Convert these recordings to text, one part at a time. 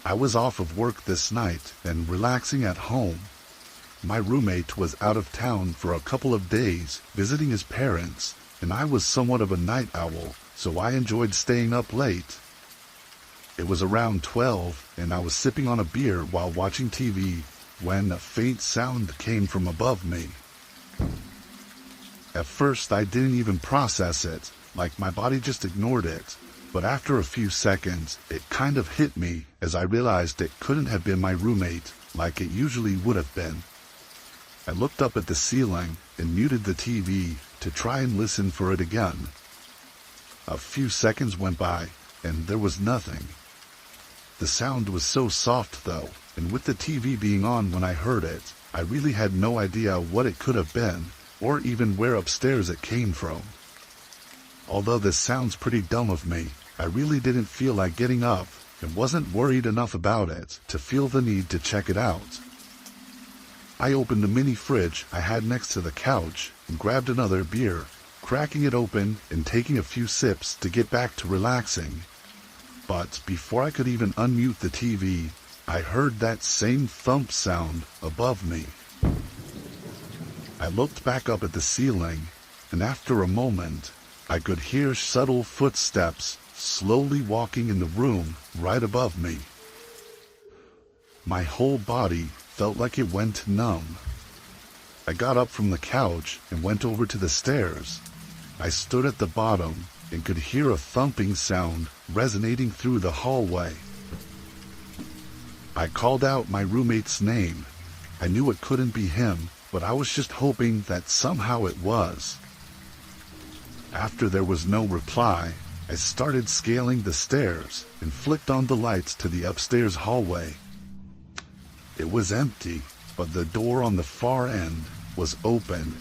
I was off of work this night and relaxing at home. My roommate was out of town for a couple of days visiting his parents, and I was somewhat of a night owl, so I enjoyed staying up late. It was around 12, and I was sipping on a beer while watching TV when a faint sound came from above me. At first, I didn't even process it, like my body just ignored it, but after a few seconds, it kind of hit me as I realized it couldn't have been my roommate like it usually would have been. I looked up at the ceiling and muted the TV to try and listen for it again. A few seconds went by, and there was nothing. The sound was so soft though, and with the TV being on when I heard it, I really had no idea what it could have been, or even where upstairs it came from. Although this sounds pretty dumb of me, I really didn't feel like getting up and wasn't worried enough about it to feel the need to check it out. I opened the mini fridge I had next to the couch and grabbed another beer, cracking it open and taking a few sips to get back to relaxing. But before I could even unmute the TV, I heard that same thump sound above me. I looked back up at the ceiling, and after a moment, I could hear subtle footsteps slowly walking in the room right above me. My whole body felt like it went numb. I got up from the couch and went over to the stairs. I stood at the bottom and could hear a thumping sound resonating through the hallway. I called out my roommate's name. I knew it couldn't be him, but I was just hoping that somehow it was. After there was no reply, I started scaling the stairs and flicked on the lights to the upstairs hallway. It was empty, but the door on the far end was open.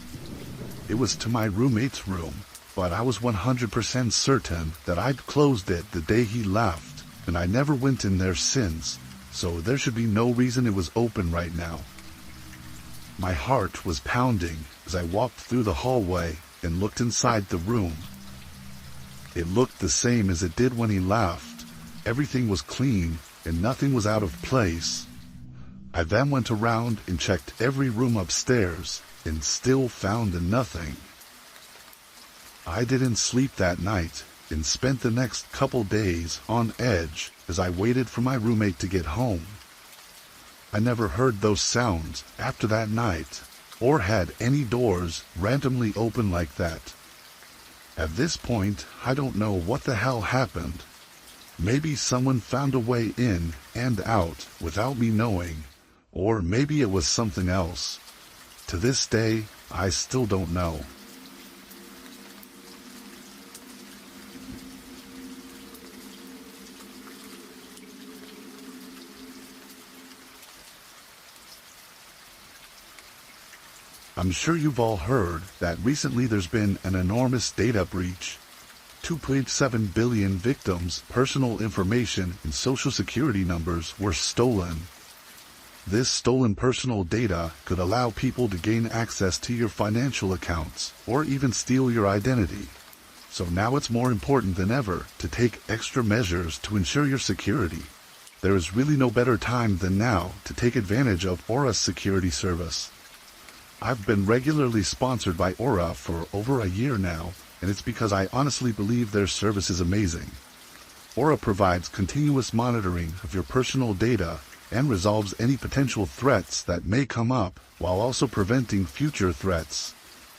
It was to my roommate's room, but I was 100% certain that I'd closed it the day he left, and I never went in there since, so there should be no reason it was open right now. My heart was pounding as I walked through the hallway and looked inside the room. It looked the same as it did when he left. Everything was clean and nothing was out of place. I then went around and checked every room upstairs and still found nothing. I didn't sleep that night and spent the next couple days on edge as I waited for my roommate to get home. I never heard those sounds after that night, or had any doors randomly open like that. At this point, I don't know what the hell happened. Maybe someone found a way in and out without me knowing, or maybe it was something else. To this day, I still don't know. I'm sure you've all heard that recently there's been an enormous data breach. 2.7 billion victims' personal information and social security numbers were stolen. This stolen personal data could allow people to gain access to your financial accounts or even steal your identity. So now it's more important than ever to take extra measures to ensure your security. There is really no better time than now to take advantage of Aura's security service. I've been regularly sponsored by Aura for over a year now, and it's because I honestly believe their service is amazing. Aura provides continuous monitoring of your personal data and resolves any potential threats that may come up, while also preventing future threats.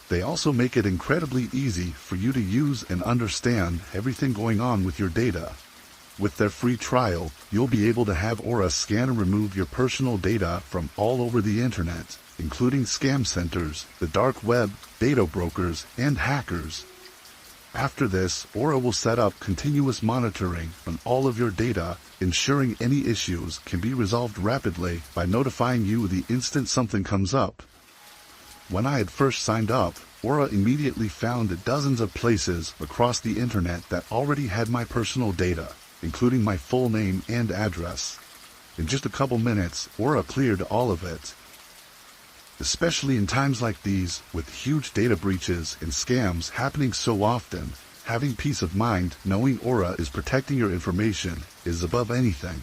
They also make it incredibly easy for you to use and understand everything going on with your data. With their free trial, you'll be able to have Aura scan and remove your personal data from all over the internet, including scam centers, the dark web, data brokers, and hackers. After this, Aura will set up continuous monitoring on all of your data, ensuring any issues can be resolved rapidly by notifying you the instant something comes up. When I had first signed up, Aura immediately found dozens of places across the internet that already had my personal data, including my full name and address. In just a couple minutes, Aura cleared all of it. Especially in times like these, with huge data breaches and scams happening so often, having peace of mind knowing Aura is protecting your information is above anything.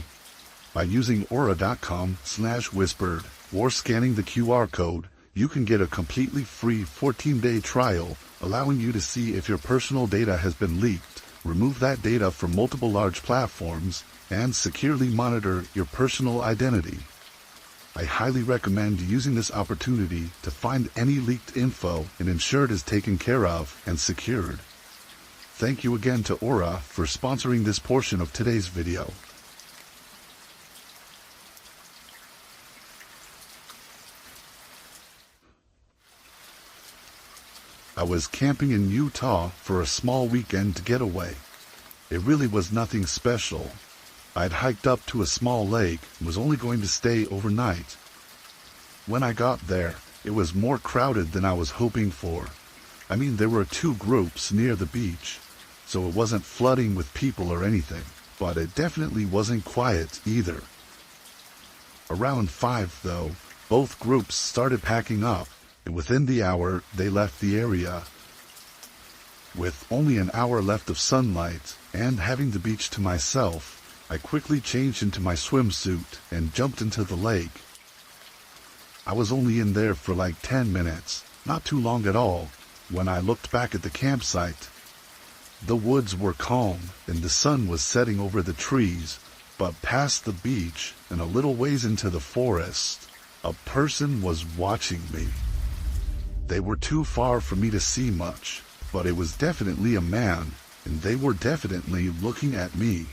By using aura.com/whispered or scanning the QR code, you can get a completely free 14-day trial, allowing you to see if your personal data has been leaked, remove that data from multiple large platforms, and securely monitor your personal identity. I highly recommend using this opportunity to find any leaked info and ensure it is taken care of and secured. Thank you again to Aura for sponsoring this portion of today's video. I was camping in Utah for a small weekend getaway. It really was nothing special. I'd hiked up to a small lake and was only going to stay overnight. When I got there, it was more crowded than I was hoping for. I mean, there were two groups near the beach, so it wasn't flooding with people or anything, but it definitely wasn't quiet either. Around 5, though, both groups started packing up, and within the hour they left the area. With only an hour left of sunlight and having the beach to myself, I quickly changed into my swimsuit and jumped into the lake. I was only in there for like 10 minutes, not too long at all, when I looked back at the campsite. The woods were calm and the sun was setting over the trees, but past the beach and a little ways into the forest, a person was watching me. They were too far for me to see much, but it was definitely a man, and they were definitely looking at me.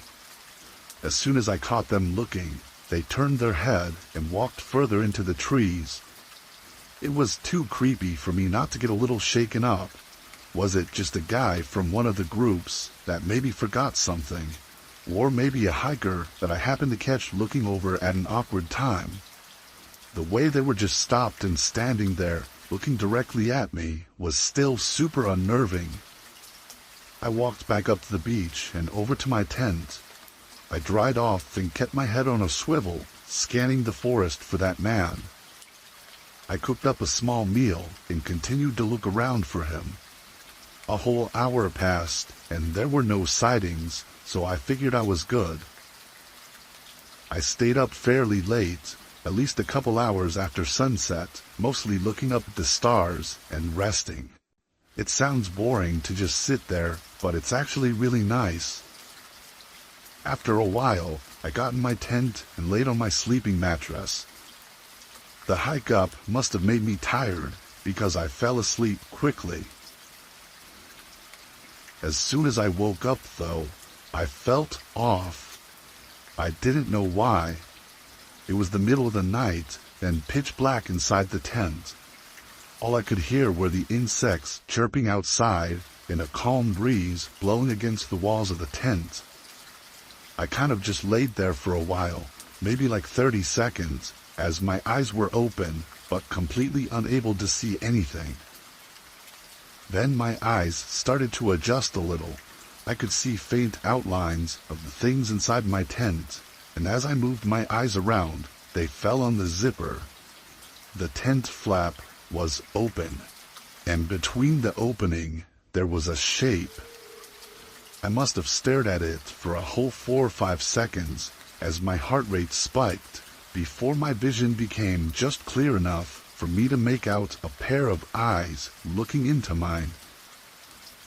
As soon as I caught them looking, they turned their head and walked further into the trees. It was too creepy for me not to get a little shaken up. Was it just a guy from one of the groups that maybe forgot something? Or maybe a hiker that I happened to catch looking over at an awkward time? The way they were just stopped and standing there, looking directly at me, was still super unnerving. I walked back up to the beach and over to my tent. I dried off and kept my head on a swivel, scanning the forest for that man. I cooked up a small meal and continued to look around for him. A whole hour passed and there were no sightings, so I figured I was good. I stayed up fairly late, at least a couple hours after sunset, mostly looking up at the stars and resting. It sounds boring to just sit there, but it's actually really nice. After a while, I got in my tent and laid on my sleeping mattress. The hike up must have made me tired because I fell asleep quickly. As soon as I woke up, though, I felt off. I didn't know why. It was the middle of the night and pitch black inside the tent. All I could hear were the insects chirping outside and a calm breeze blowing against the walls of the tent. I kind of just laid there for a while, maybe like 30 seconds, as my eyes were open, but completely unable to see anything. Then my eyes started to adjust a little. I could see faint outlines of the things inside my tent, and as I moved my eyes around, they fell on the zipper. The tent flap was open, and between the opening, there was a shape. I must have stared at it for a whole 4 or 5 seconds as my heart rate spiked before my vision became just clear enough for me to make out a pair of eyes looking into mine.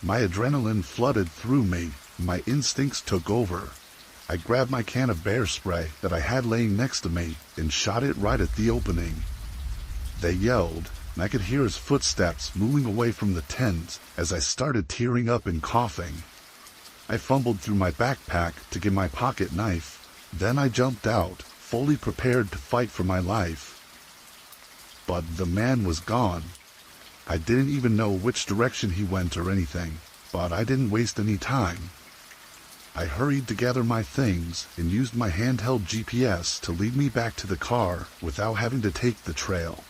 My adrenaline flooded through me, my instincts took over. I grabbed my can of bear spray that I had laying next to me and shot it right at the opening. They yelled, and I could hear his footsteps moving away from the tent as I started tearing up and coughing. I fumbled through my backpack to get my pocket knife. Then I jumped out, fully prepared to fight for my life. But the man was gone. I didn't even know which direction he went or anything, but I didn't waste any time. I hurried to gather my things and used my handheld GPS to lead me back to the car without having to take the trail.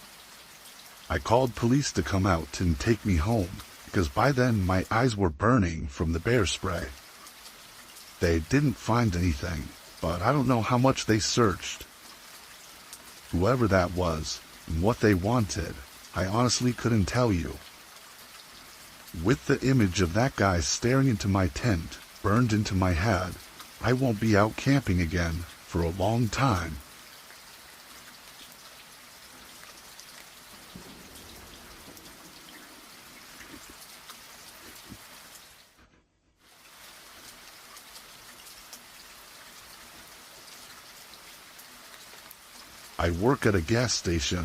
I called police to come out and take me home, because by then my eyes were burning from the bear spray. They didn't find anything, but I don't know how much they searched. Whoever that was, and what they wanted, I honestly couldn't tell you. With the image of that guy staring into my tent burned into my head, I won't be out camping again for a long time. I work at a gas station.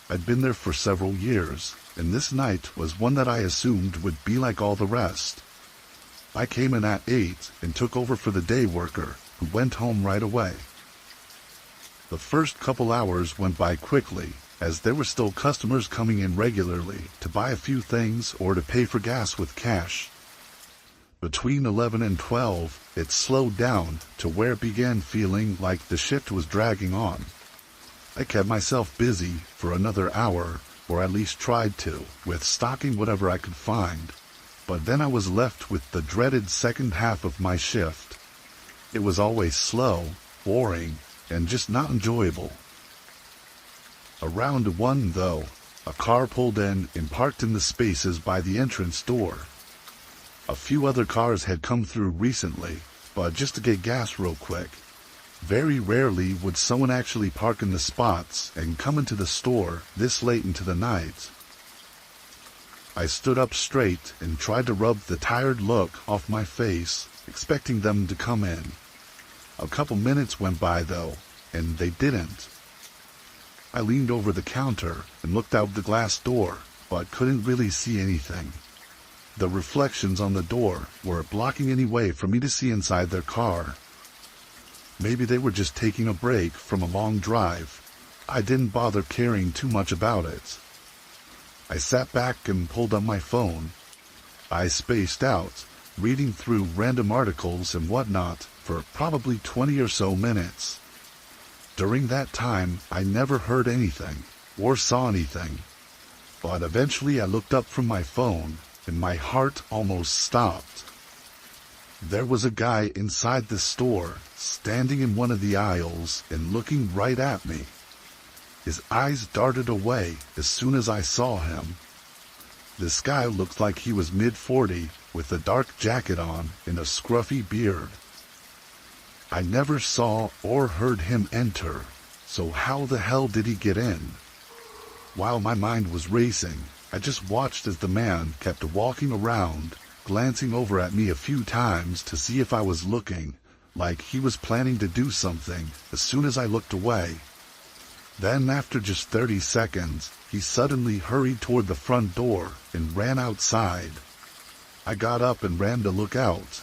I'd been there for several years, and this night was one that I assumed would be like all the rest. I came in at 8 and took over for the day worker, who went home right away. The first couple hours went by quickly, as there were still customers coming in regularly to buy a few things or to pay for gas with cash. Between 11 and 12, it slowed down to where it began feeling like the shift was dragging on. I kept myself busy for another hour, or at least tried to, with stocking whatever I could find. But then I was left with the dreaded second half of my shift. It was always slow, boring, and just not enjoyable. Around 1 though, a car pulled in and parked in the spaces by the entrance door. A few other cars had come through recently, but just to get gas real quick. Very rarely would someone actually park in the spots and come into the store this late into the night. I stood up straight and tried to rub the tired look off my face, expecting them to come in. A couple minutes went by though, and they didn't. I leaned over the counter and looked out the glass door, but couldn't really see anything. The reflections on the door were blocking any way for me to see inside their car. Maybe they were just taking a break from a long drive. I didn't bother caring too much about it. I sat back and pulled up my phone. I spaced out, reading through random articles and whatnot for probably 20 or so minutes. During that time, I never heard anything or saw anything. But eventually I looked up from my phone and my heart almost stopped. There was a guy inside the store, standing in one of the aisles and looking right at me. His eyes darted away as soon as I saw him. This guy looked like he was mid-40 with a dark jacket on and a scruffy beard. I never saw or heard him enter, so how the hell did he get in? While my mind was racing, I just watched as the man kept walking around, glancing over at me a few times to see if I was looking, like he was planning to do something as soon as I looked away. Then after just 30 seconds, he suddenly hurried toward the front door and ran outside. I got up and ran to look out.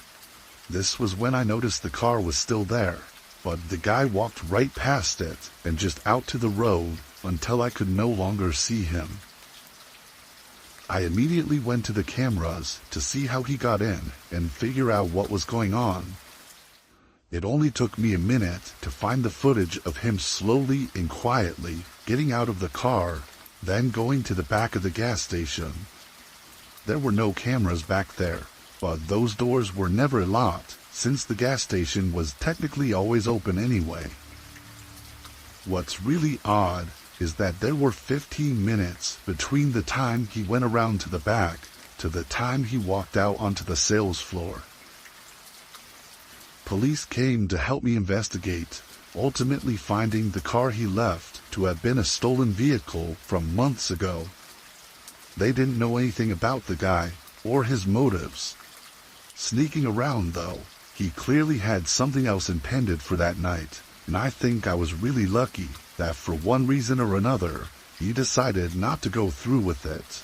This was when I noticed the car was still there, but the guy walked right past it and just out to the road until I could no longer see him. I immediately went to the cameras to see how he got in and figure out what was going on. It only took me a minute to find the footage of him slowly and quietly getting out of the car, then going to the back of the gas station. There were no cameras back there, but those doors were never locked since the gas station was technically always open anyway. What's really odd is that there were 15 minutes between the time he went around to the back to the time he walked out onto the sales floor. Police came to help me investigate, ultimately finding the car he left to have been a stolen vehicle from months ago. They didn't know anything about the guy or his motives. Sneaking around though, he clearly had something else intended for that night, and I think I was really lucky that for one reason or another, he decided not to go through with it.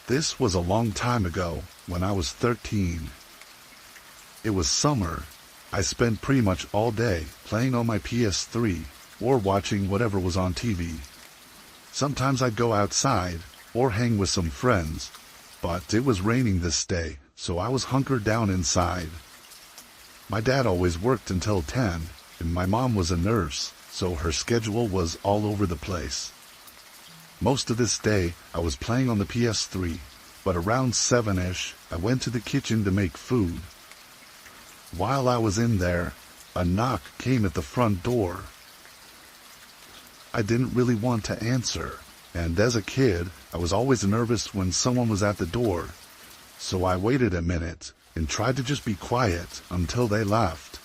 This was a long time ago, when I was 13. It was summer. I spent pretty much all day playing on my PS3 or watching whatever was on TV. Sometimes I'd go outside or hang with some friends, but it was raining this day, so I was hunkered down inside. My dad always worked until 10, and my mom was a nurse, so her schedule was all over the place. Most of this day, I was playing on the PS3, but around 7-ish, I went to the kitchen to make food. While I was in there, a knock came at the front door. I didn't really want to answer, and as a kid, I was always nervous when someone was at the door. So I waited a minute and tried to just be quiet until they left.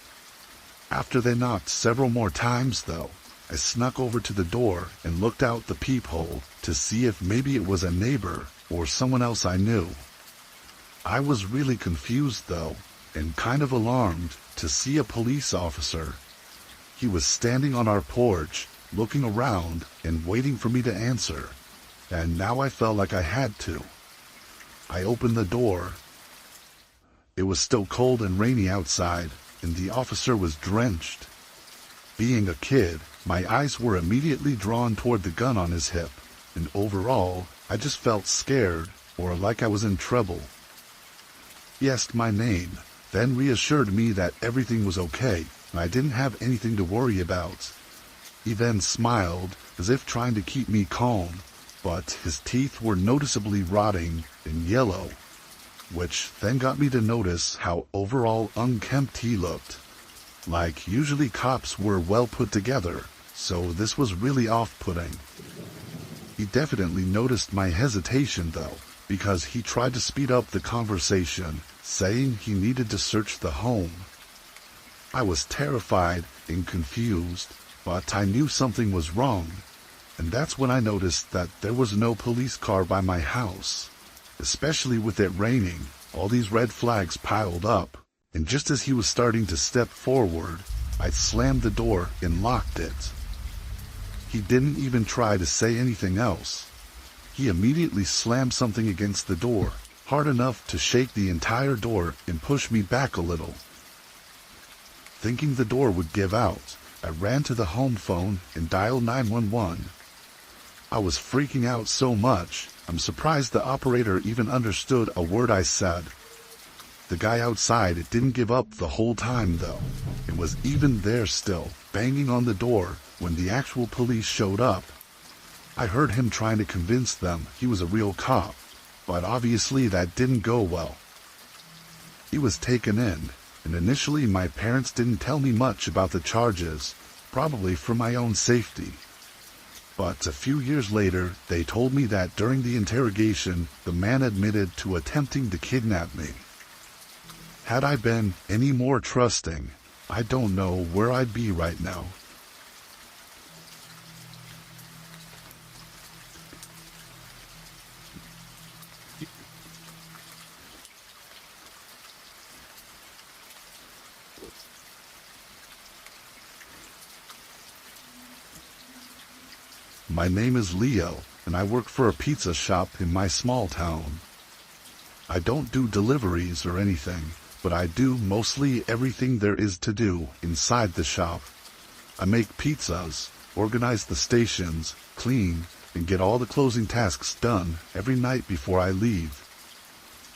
After they knocked several more times, though, I snuck over to the door and looked out the peephole to see if maybe it was a neighbor or someone else I knew. I was really confused, though, and kind of alarmed to see a police officer. He was standing on our porch, looking around and waiting for me to answer, and now I felt like I had to. I opened the door. It was still cold and rainy outside, and the officer was drenched. Being a kid, my eyes were immediately drawn toward the gun on his hip, and overall, I just felt scared, or like I was in trouble. He asked my name, then reassured me that everything was okay, and I didn't have anything to worry about. He then smiled, as if trying to keep me calm, but his teeth were noticeably rotting and yellow, which then got me to notice how overall unkempt he looked. Like, usually cops were well put together, so this was really off-putting. He definitely noticed my hesitation, though, because he tried to speed up the conversation, saying he needed to search the home. I was terrified and confused, but I knew something was wrong, and that's when I noticed that there was no police car by my house. Especially with it raining, all these red flags piled up, and just as he was starting to step forward, I slammed the door and locked it. He didn't even try to say anything else. He immediately slammed something against the door, hard enough to shake the entire door and push me back a little. Thinking the door would give out, I ran to the home phone and dialed 911. I was freaking out so much, I'm surprised the operator even understood a word I said. The guy outside didn't give up the whole time, though, and was even there still, banging on the door when the actual police showed up. I heard him trying to convince them he was a real cop, but obviously that didn't go well. He was taken in, and initially my parents didn't tell me much about the charges, probably for my own safety. But a few years later, they told me that during the interrogation, the man admitted to attempting to kidnap me. Had I been any more trusting, I don't know where I'd be right now. My name is Leo, and I work for a pizza shop in my small town. I don't do deliveries or anything, but I do mostly everything there is to do inside the shop. I make pizzas, organize the stations, clean, and get all the closing tasks done every night before I leave.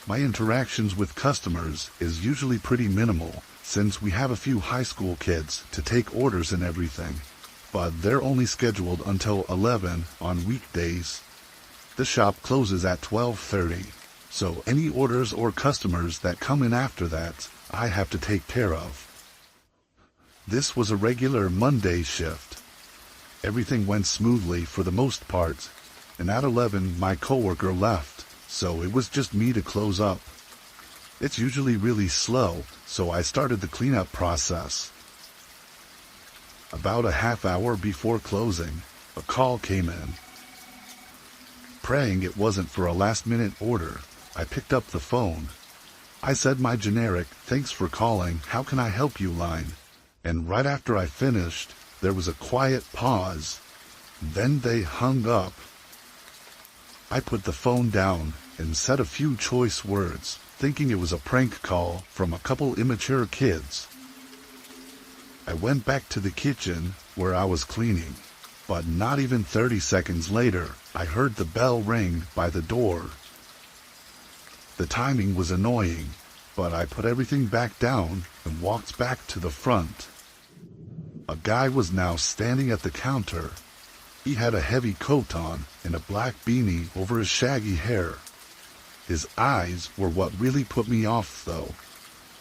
My interactions with customers is usually pretty minimal, since we have a few high school kids to take orders and everything, but they're only scheduled until 11 on weekdays. The shop closes at 12:30. So any orders or customers that come in after that, I have to take care of. This was a regular Monday shift. Everything went smoothly for the most part, and at 11 my coworker left, so it was just me to close up. It's usually really slow, so I started the cleanup process. About a half hour before closing, a call came in. Praying it wasn't for a last-minute order, I picked up the phone. I said my generic, "Thanks for calling, how can I help you" line, and right after I finished, there was a quiet pause. Then they hung up. I put the phone down and said a few choice words, thinking it was a prank call from a couple immature kids. I went back to the kitchen where I was cleaning, but not even 30 seconds later, I heard the bell ring by the door. The timing was annoying, but I put everything back down and walked back to the front. A guy was now standing at the counter. He had a heavy coat on and a black beanie over his shaggy hair. His eyes were what really put me off, though.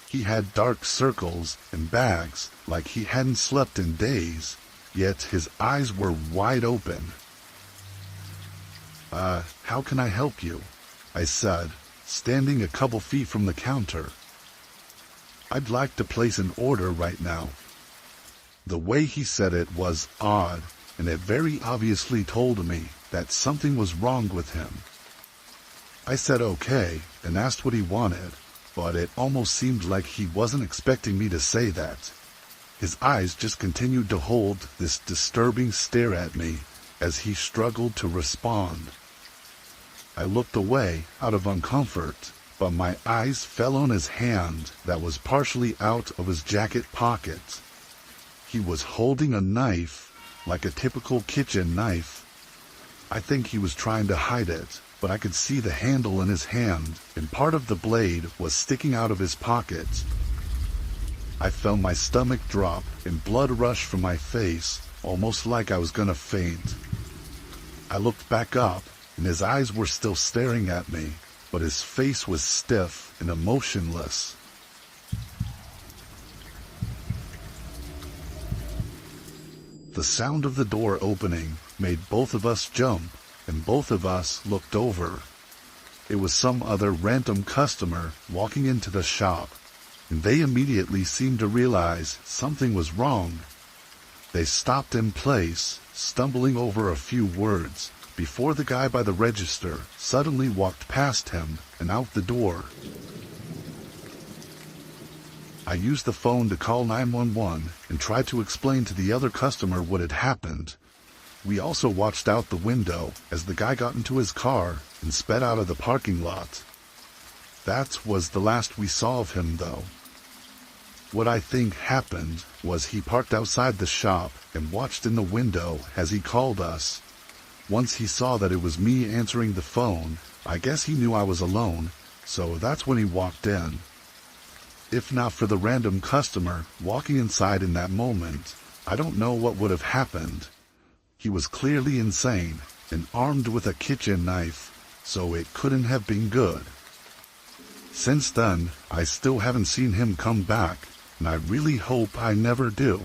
He had dark circles and bags, like he hadn't slept in days, yet his eyes were wide open. How can I help you?" I said, standing a couple feet from the counter. "I'd like to place an order right now." The way he said it was odd, and it very obviously told me that something was wrong with him. I said okay and asked what he wanted, but it almost seemed like he wasn't expecting me to say that. His eyes just continued to hold this disturbing stare at me as he struggled to respond. I looked away out of uncomfort, but my eyes fell on his hand that was partially out of his jacket pocket. He was holding a knife, like a typical kitchen knife. I think he was trying to hide it, but I could see the handle in his hand, and part of the blade was sticking out of his pocket. I felt my stomach drop and blood rush from my face, almost like I was gonna faint. I looked back up, and his eyes were still staring at me, but his face was stiff and emotionless. The sound of the door opening made both of us jump, and both of us looked over. It was some other random customer walking into the shop, and they immediately seemed to realize something was wrong. They stopped in place, stumbling over a few words, before the guy by the register suddenly walked past him and out the door. I used the phone to call 911 and tried to explain to the other customer what had happened. We also watched out the window as the guy got into his car and sped out of the parking lot. That was the last we saw of him, though. What I think happened was he parked outside the shop and watched in the window as he called us. Once he saw that it was me answering the phone, I guess he knew I was alone, so that's when he walked in. If not for the random customer walking inside in that moment, I don't know what would have happened. He was clearly insane and armed with a kitchen knife, so it couldn't have been good. Since then, I still haven't seen him come back, and I really hope I never do.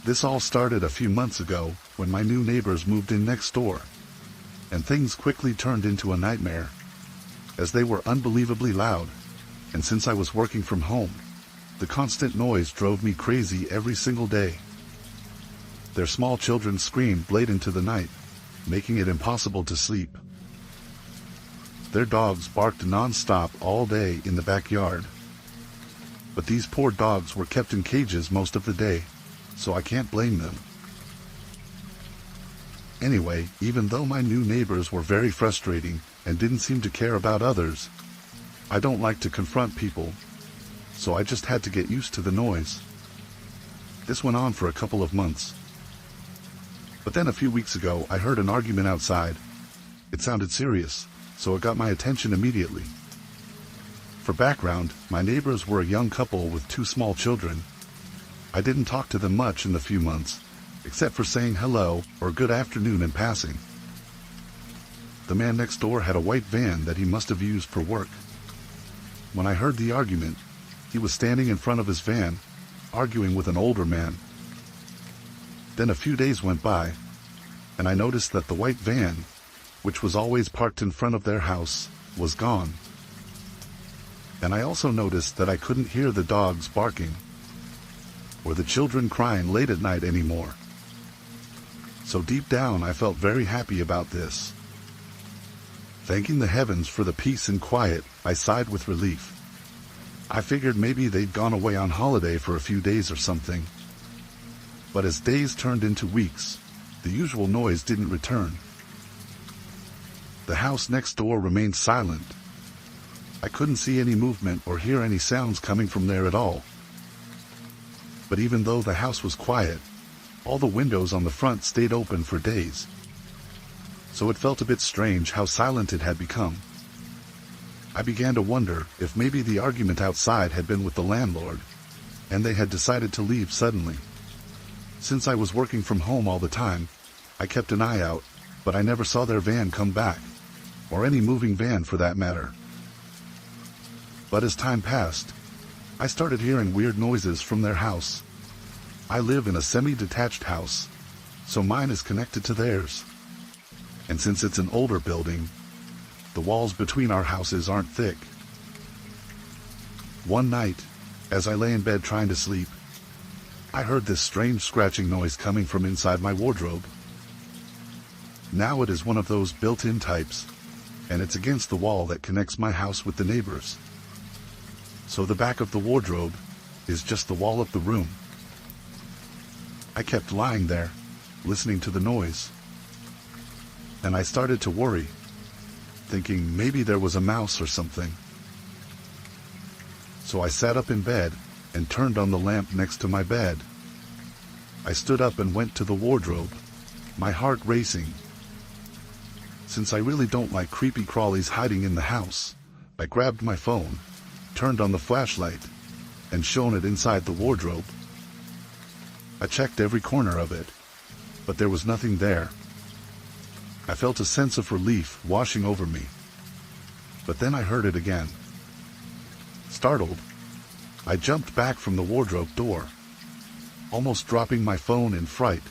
This all started a few months ago when my new neighbors moved in next door, and things quickly turned into a nightmare, as they were unbelievably loud, and since I was working from home, the constant noise drove me crazy every single day. Their small children screamed late into the night, making it impossible to sleep. Their dogs barked non-stop all day in the backyard. But these poor dogs were kept in cages most of the day, so I can't blame them. Anyway, even though my new neighbors were very frustrating and didn't seem to care about others, I don't like to confront people, so I just had to get used to the noise. This went on for a couple of months. But then a few weeks ago, I heard an argument outside. It sounded serious, so it got my attention immediately. For background, my neighbors were a young couple with 2 small children. I didn't talk to them much in the few months, except for saying hello or good afternoon in passing. The man next door had a white van that he must have used for work. When I heard the argument, he was standing in front of his van, arguing with an older man. Then a few days went by, and I noticed that the white van, which was always parked in front of their house, was gone. And I also noticed that I couldn't hear the dogs barking or the children crying late at night anymore. So deep down I felt very happy about this. Thanking the heavens for the peace and quiet, I sighed with relief. I figured maybe they'd gone away on holiday for a few days or something. But as days turned into weeks, the usual noise didn't return. The house next door remained silent. I couldn't see any movement or hear any sounds coming from there at all. But even though the house was quiet, all the windows on the front stayed open for days. So it felt a bit strange how silent it had become. I began to wonder if maybe the argument outside had been with the landlord, and they had decided to leave suddenly. Since I was working from home all the time, I kept an eye out, but I never saw their van come back, or any moving van for that matter. But as time passed, I started hearing weird noises from their house. I live in a semi-detached house, so mine is connected to theirs. And since it's an older building, the walls between our houses aren't thick. One night, as I lay in bed trying to sleep, I heard this strange scratching noise coming from inside my wardrobe. Now it is one of those built-in types, and it's against the wall that connects my house with the neighbors. So the back of the wardrobe is just the wall of the room. I kept lying there, listening to the noise. And I started to worry, thinking maybe there was a mouse or something. So I sat up in bed and turned on the lamp next to my bed. I stood up and went to the wardrobe, my heart racing. Since I really don't like creepy crawlies hiding in the house, I grabbed my phone, turned on the flashlight, and shone it inside the wardrobe. I checked every corner of it, but there was nothing there. I felt a sense of relief washing over me. But then I heard it again. Startled, I jumped back from the wardrobe door, almost dropping my phone in fright.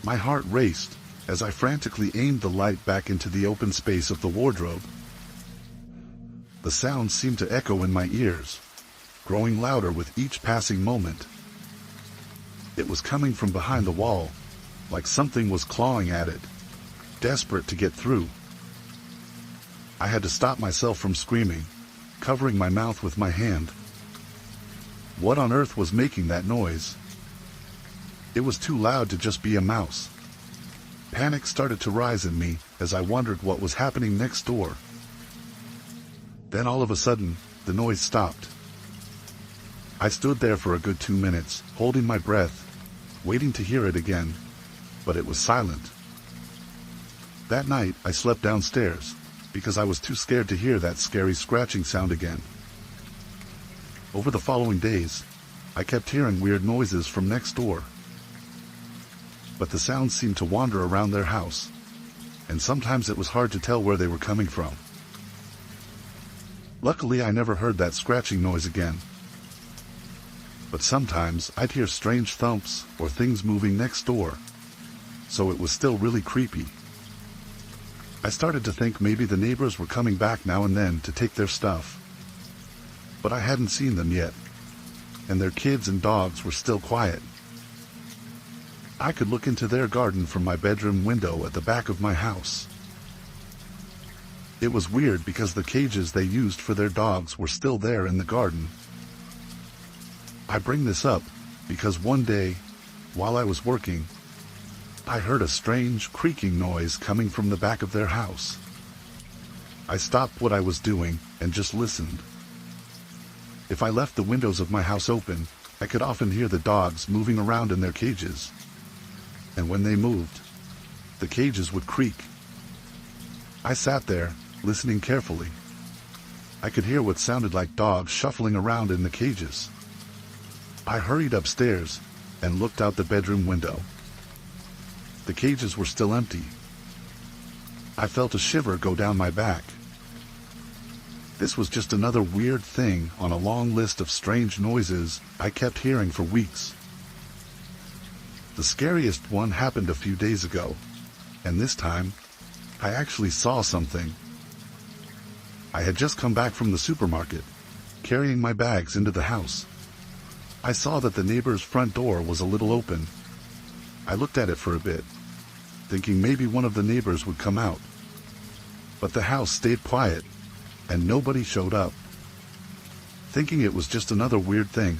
My heart raced as I frantically aimed the light back into the open space of the wardrobe. The sound seemed to echo in my ears, growing louder with each passing moment. It was coming from behind the wall, like something was clawing at it, desperate to get through. I had to stop myself from screaming, covering my mouth with my hand. What on earth was making that noise? It was too loud to just be a mouse. Panic started to rise in me as I wondered what was happening next door. Then all of a sudden, the noise stopped. I stood there for a good 2 minutes, holding my breath, waiting to hear it again, but it was silent. That night, I slept downstairs, because I was too scared to hear that scary scratching sound again. Over the following days, I kept hearing weird noises from next door. But the sounds seemed to wander around their house, and sometimes it was hard to tell where they were coming from. Luckily, I never heard that scratching noise again. But sometimes I'd hear strange thumps or things moving next door, so it was still really creepy. I started to think maybe the neighbors were coming back now and then to take their stuff. But I hadn't seen them yet, and their kids and dogs were still quiet. I could look into their garden from my bedroom window at the back of my house. It was weird because the cages they used for their dogs were still there in the garden. I bring this up because one day, while I was working, I heard a strange creaking noise coming from the back of their house. I stopped what I was doing and just listened. If I left the windows of my house open, I could often hear the dogs moving around in their cages. And when they moved, the cages would creak. I sat there, listening carefully. I could hear what sounded like dogs shuffling around in the cages. I hurried upstairs and looked out the bedroom window. The cages were still empty. I felt a shiver go down my back. This was just another weird thing on a long list of strange noises I kept hearing for weeks. The scariest one happened a few days ago, and this time, I actually saw something. I had just come back from the supermarket, carrying my bags into the house. I saw that the neighbor's front door was a little open. I looked at it for a bit, thinking maybe one of the neighbors would come out. But the house stayed quiet, and nobody showed up. Thinking it was just another weird thing,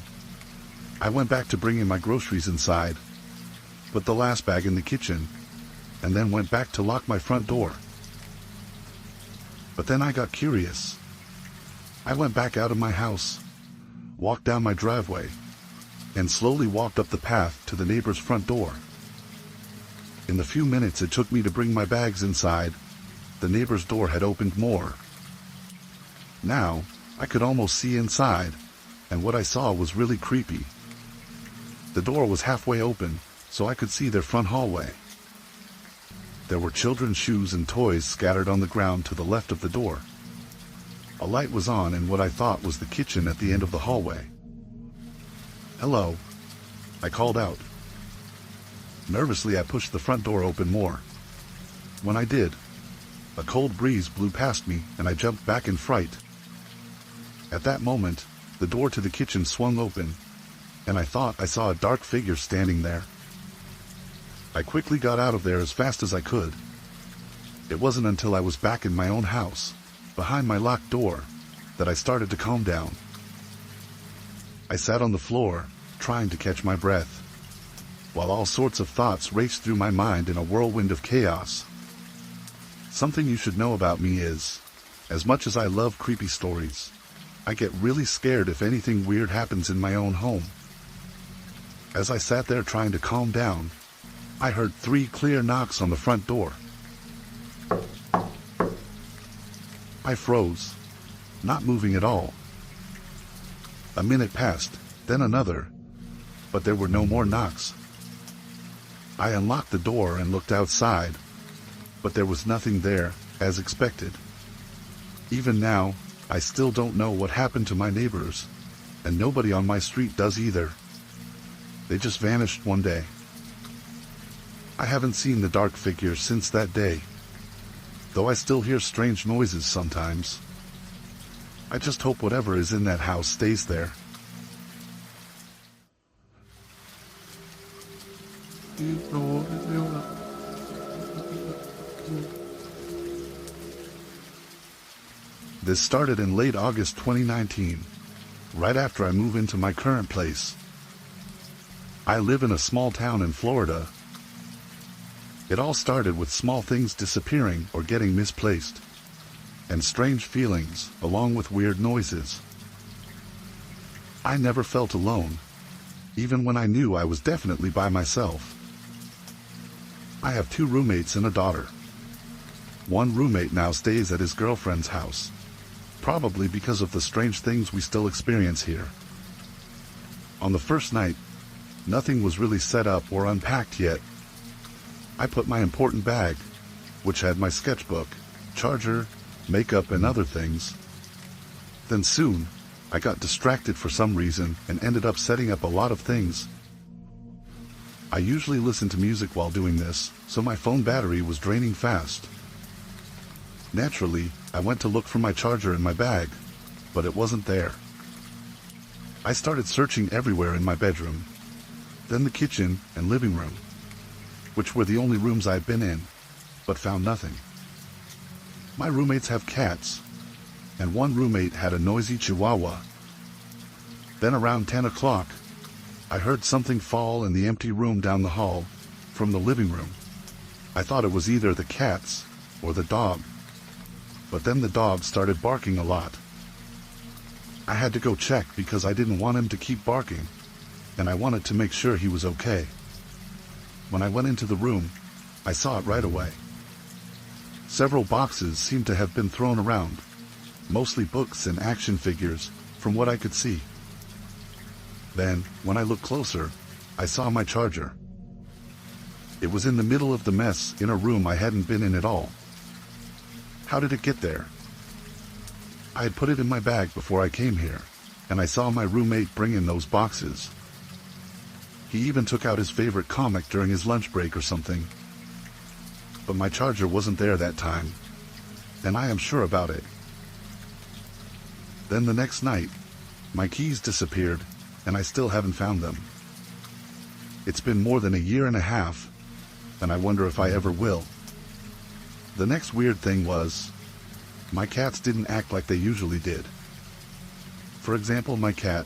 I went back to bringing my groceries inside, put the last bag in the kitchen, and then went back to lock my front door. But then I got curious. I went back out of my house, walked down my driveway, and slowly walked up the path to the neighbor's front door. In the few minutes it took me to bring my bags inside, the neighbor's door had opened more. Now, I could almost see inside, and what I saw was really creepy. The door was halfway open, so I could see their front hallway. There were children's shoes and toys scattered on the ground to the left of the door. A light was on in what I thought was the kitchen at the end of the hallway. "Hello," I called out. Nervously, I pushed the front door open more. When I did, a cold breeze blew past me and I jumped back in fright. At that moment, the door to the kitchen swung open, and I thought I saw a dark figure standing there. I quickly got out of there as fast as I could. It wasn't until I was back in my own house, behind my locked door, that I started to calm down. I sat on the floor, trying to catch my breath, while all sorts of thoughts raced through my mind in a whirlwind of chaos. Something you should know about me is, as much as I love creepy stories, I get really scared if anything weird happens in my own home. As I sat there trying to calm down, I heard 3 clear knocks on the front door. I froze, not moving at all. A minute passed, then another, but there were no more knocks. I unlocked the door and looked outside, but there was nothing there, as expected. Even now, I still don't know what happened to my neighbors, and nobody on my street does either. They just vanished one day. I haven't seen the dark figure since that day, though I still hear strange noises sometimes. I just hope whatever is in that house stays there. This started in late August 2019, right after I moved into my current place. I live in a small town in Florida. It all started with small things disappearing or getting misplaced, and strange feelings, along with weird noises. I never felt alone, even when I knew I was definitely by myself. I have 2 roommates and a daughter. One roommate now stays at his girlfriend's house, probably because of the strange things we still experience here. On the first night, nothing was really set up or unpacked yet. I put my important bag, which had my sketchbook, charger, makeup and other things. Then soon, I got distracted for some reason and ended up setting up a lot of things. I usually listen to music while doing this, so my phone battery was draining fast. Naturally, I went to look for my charger in my bag, but it wasn't there. I started searching everywhere in my bedroom, then the kitchen and living room, which were the only rooms I'd been in, but found nothing. My roommates have cats, and one roommate had a noisy chihuahua. Then around 10 o'clock, I heard something fall in the empty room down the hall from the living room. I thought it was either the cats or the dog, but then the dog started barking a lot. I had to go check because I didn't want him to keep barking, and I wanted to make sure he was okay. When I went into the room, I saw it right away. Several boxes seemed to have been thrown around, mostly books and action figures, from what I could see. Then, when I looked closer, I saw my charger. It was in the middle of the mess in a room I hadn't been in at all. How did it get there? I had put it in my bag before I came here, and I saw my roommate bring in those boxes. He even took out his favorite comic during his lunch break or something. But my charger wasn't there that time, and I am sure about it. Then the next night, my keys disappeared, and I still haven't found them. It's been more than a year and a half, and I wonder if I ever will. The next weird thing was, my cats didn't act like they usually did. For example, my cat,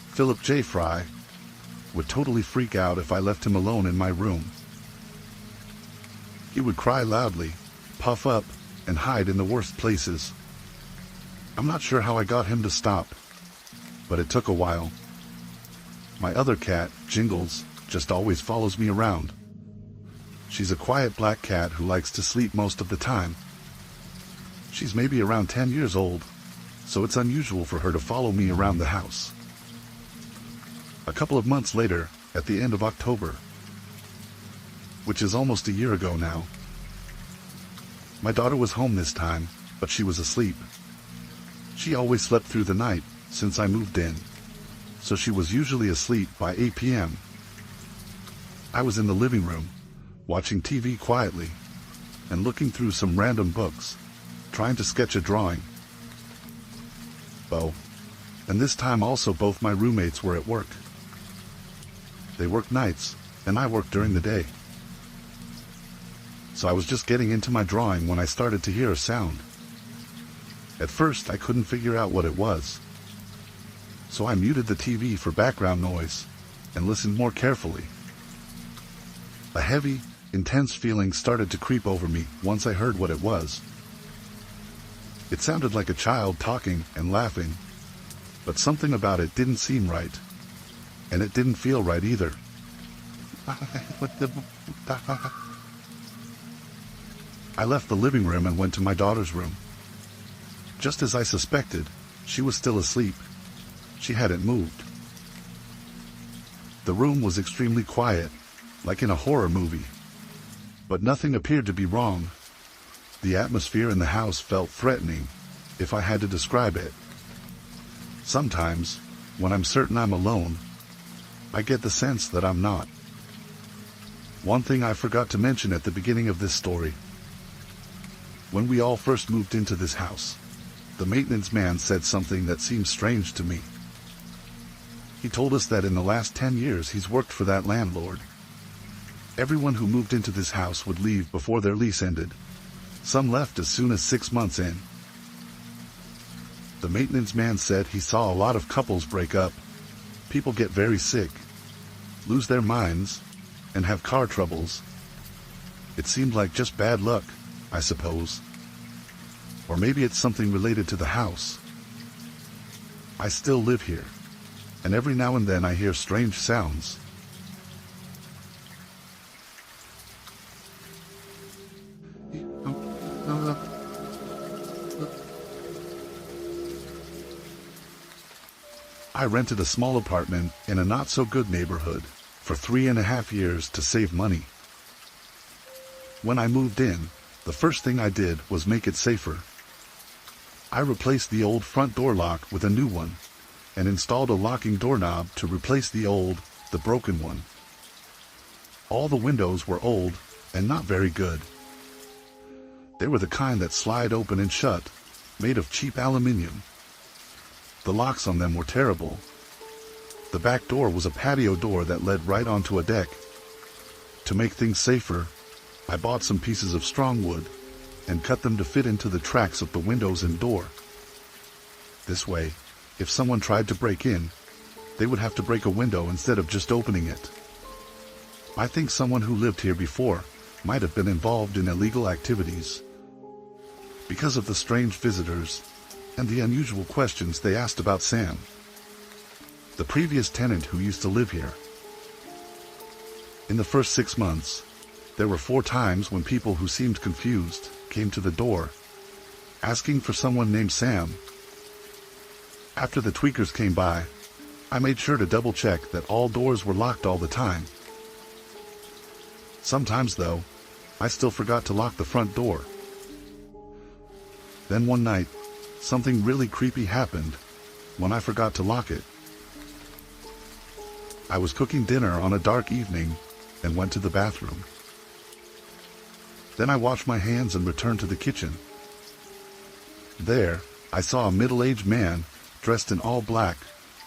Philip J. Fry, would totally freak out if I left him alone in my room. He would cry loudly, puff up, and hide in the worst places. I'm not sure how I got him to stop, but it took a while. My other cat, Jingles, just always follows me around. She's a quiet black cat who likes to sleep most of the time. She's maybe around 10 years old, so it's unusual for her to follow me around the house. A couple of months later, at the end of October, which is almost a year ago now, my daughter was home this time, but she was asleep. She always slept through the night since I moved in, so she was usually asleep by 8 p.m. I was in the living room, watching TV quietly, and looking through some random books, trying to sketch a drawing. Oh, and this time also both my roommates were at work. They work nights, and I work during the day. So I was just getting into my drawing when I started to hear a sound. At first, I couldn't figure out what it was. So I muted the TV for background noise and listened more carefully. A heavy, intense feeling started to creep over me once I heard what it was. It sounded like a child talking and laughing, but something about it didn't seem right, and it didn't feel right either. I left the living room and went to my daughter's room. Just as I suspected, she was still asleep. She hadn't moved. The room was extremely quiet, like in a horror movie, but nothing appeared to be wrong. The atmosphere in the house felt threatening, if I had to describe it. Sometimes, when I'm certain I'm alone, I get the sense that I'm not. One thing I forgot to mention at the beginning of this story. When we all first moved into this house, the maintenance man said something that seemed strange to me. He told us that in the last 10 years he's worked for that landlord. Everyone who moved into this house would leave before their lease ended. Some left as soon as 6 months in. The maintenance man said he saw a lot of couples break up. People get very sick, lose their minds, and have car troubles. It seemed like just bad luck, I suppose. Or maybe it's something related to the house. I still live here, and every now and then I hear strange sounds. I rented a small apartment in a not-so-good neighborhood for 3.5 years to save money. When I moved in, the first thing I did was make it safer. I replaced the old front door lock with a new one, and installed a locking doorknob to replace the broken one. All the windows were old and not very good. They were the kind that slide open and shut, made of cheap aluminum. The locks on them were terrible. The back door was a patio door that led right onto a deck. To make things safer, I bought some pieces of strong wood and cut them to fit into the tracks of the windows and door. This way, if someone tried to break in, they would have to break a window instead of just opening it. I think someone who lived here before might have been involved in illegal activities. Because of the strange visitors and the unusual questions they asked about Sam, the previous tenant who used to live here. In the first 6 months, there were 4 times when people who seemed confused came to the door, asking for someone named Sam. After the tweakers came by, I made sure to double-check that all doors were locked all the time. Sometimes, though, I still forgot to lock the front door. Then one night, something really creepy happened when I forgot to lock it. I was cooking dinner on a dark evening and went to the bathroom. Then I washed my hands and returned to the kitchen. There, I saw a middle-aged man dressed in all black,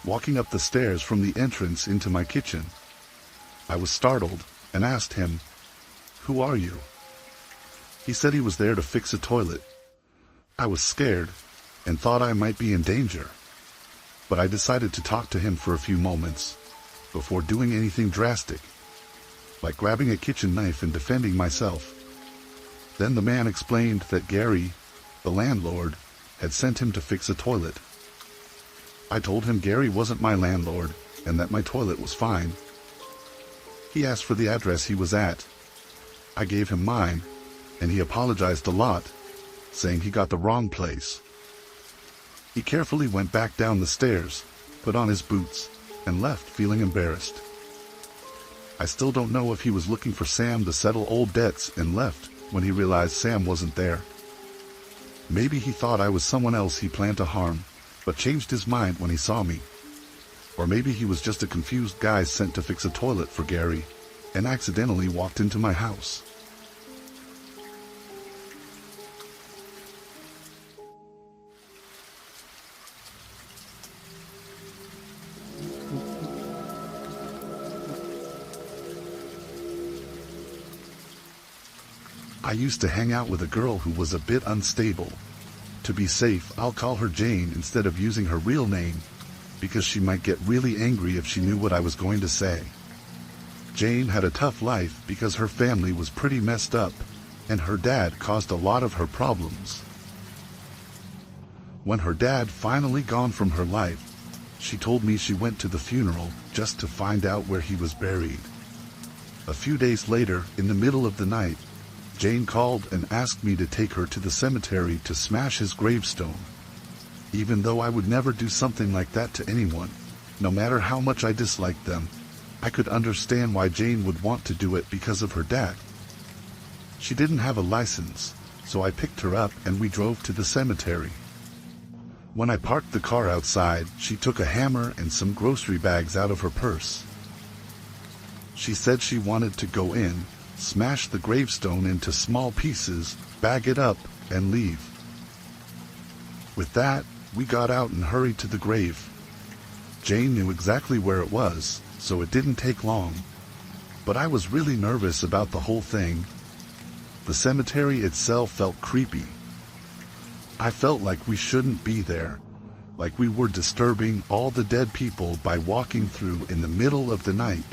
walking up the stairs from the entrance into my kitchen. I was startled and asked him, "Who are you?" He said he was there to fix a toilet. I was scared and thought I might be in danger, but I decided to talk to him for a few moments before doing anything drastic, like grabbing a kitchen knife and defending myself. Then the man explained that Gary, the landlord, had sent him to fix a toilet. I told him Gary wasn't my landlord and that my toilet was fine. He asked for the address he was at. I gave him mine, and he apologized a lot, saying he got the wrong place. He carefully went back down the stairs, put on his boots, and left feeling embarrassed. I still don't know if he was looking for Sam to settle old debts and left when he realized Sam wasn't there. Maybe he thought I was someone else he planned to harm, but changed his mind when he saw me. Or maybe he was just a confused guy sent to fix a toilet for Gary, and accidentally walked into my house. I used to hang out with a girl who was a bit unstable. To be safe, I'll call her Jane instead of using her real name, because she might get really angry if she knew what I was going to say. Jane had a tough life because her family was pretty messed up, and her dad caused a lot of her problems. When her dad finally gone from her life, she told me she went to the funeral just to find out where he was buried. A few days later, in the middle of the night, Jane called and asked me to take her to the cemetery to smash his gravestone. Even though I would never do something like that to anyone, no matter how much I disliked them, I could understand why Jane would want to do it because of her dad. She didn't have a license, so I picked her up and we drove to the cemetery. When I parked the car outside, she took a hammer and some grocery bags out of her purse. She said she wanted to go in, smash the gravestone into small pieces, bag it up, and leave. With that, we got out and hurried to the grave. Jane knew exactly where it was, so it didn't take long. But I was really nervous about the whole thing. The cemetery itself felt creepy. I felt like we shouldn't be there, like we were disturbing all the dead people by walking through in the middle of the night.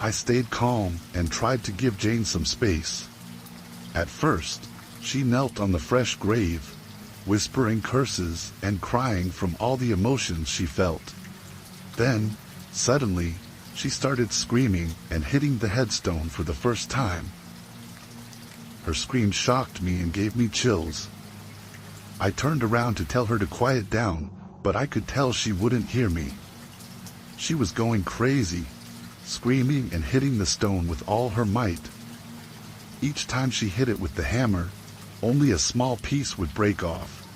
I stayed calm and tried to give Jane some space. At first, she knelt on the fresh grave, whispering curses and crying from all the emotions she felt. Then, suddenly, she started screaming and hitting the headstone for the first time. Her scream shocked me and gave me chills. I turned around to tell her to quiet down, but I could tell she wouldn't hear me. She was going crazy, screaming and hitting the stone with all her might. Each time she hit it with the hammer, only a small piece would break off.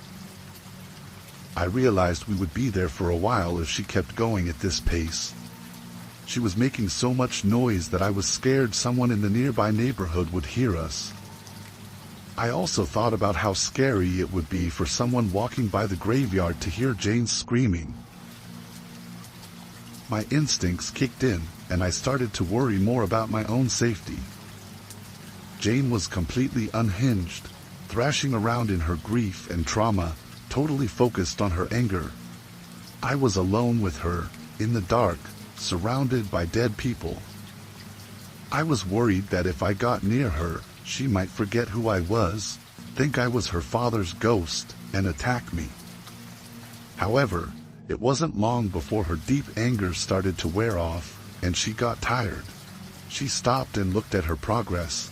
I realized we would be there for a while if she kept going at this pace. She was making so much noise that I was scared someone in the nearby neighborhood would hear us. I also thought about how scary it would be for someone walking by the graveyard to hear Jane screaming. My instincts kicked in, and I started to worry more about my own safety. Jane was completely unhinged, thrashing around in her grief and trauma, totally focused on her anger. I was alone with her, in the dark, surrounded by dead people. I was worried that if I got near her, she might forget who I was, think I was her father's ghost, and attack me. However, it wasn't long before her deep anger started to wear off, and she got tired. She stopped and looked at her progress.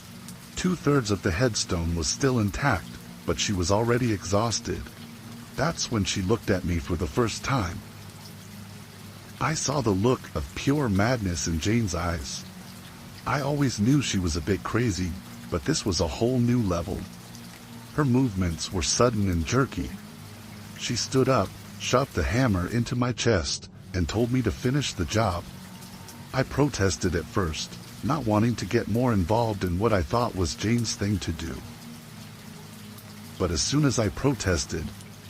2/3 of the headstone was still intact, but she was already exhausted. That's when she looked at me for the first time. I saw the look of pure madness in Jane's eyes. I always knew she was a bit crazy, but this was a whole new level. Her movements were sudden and jerky. She stood up, shoved the hammer into my chest, and told me to finish the job. I protested at first, not wanting to get more involved in what I thought was Jane's thing to do. But as soon as I protested,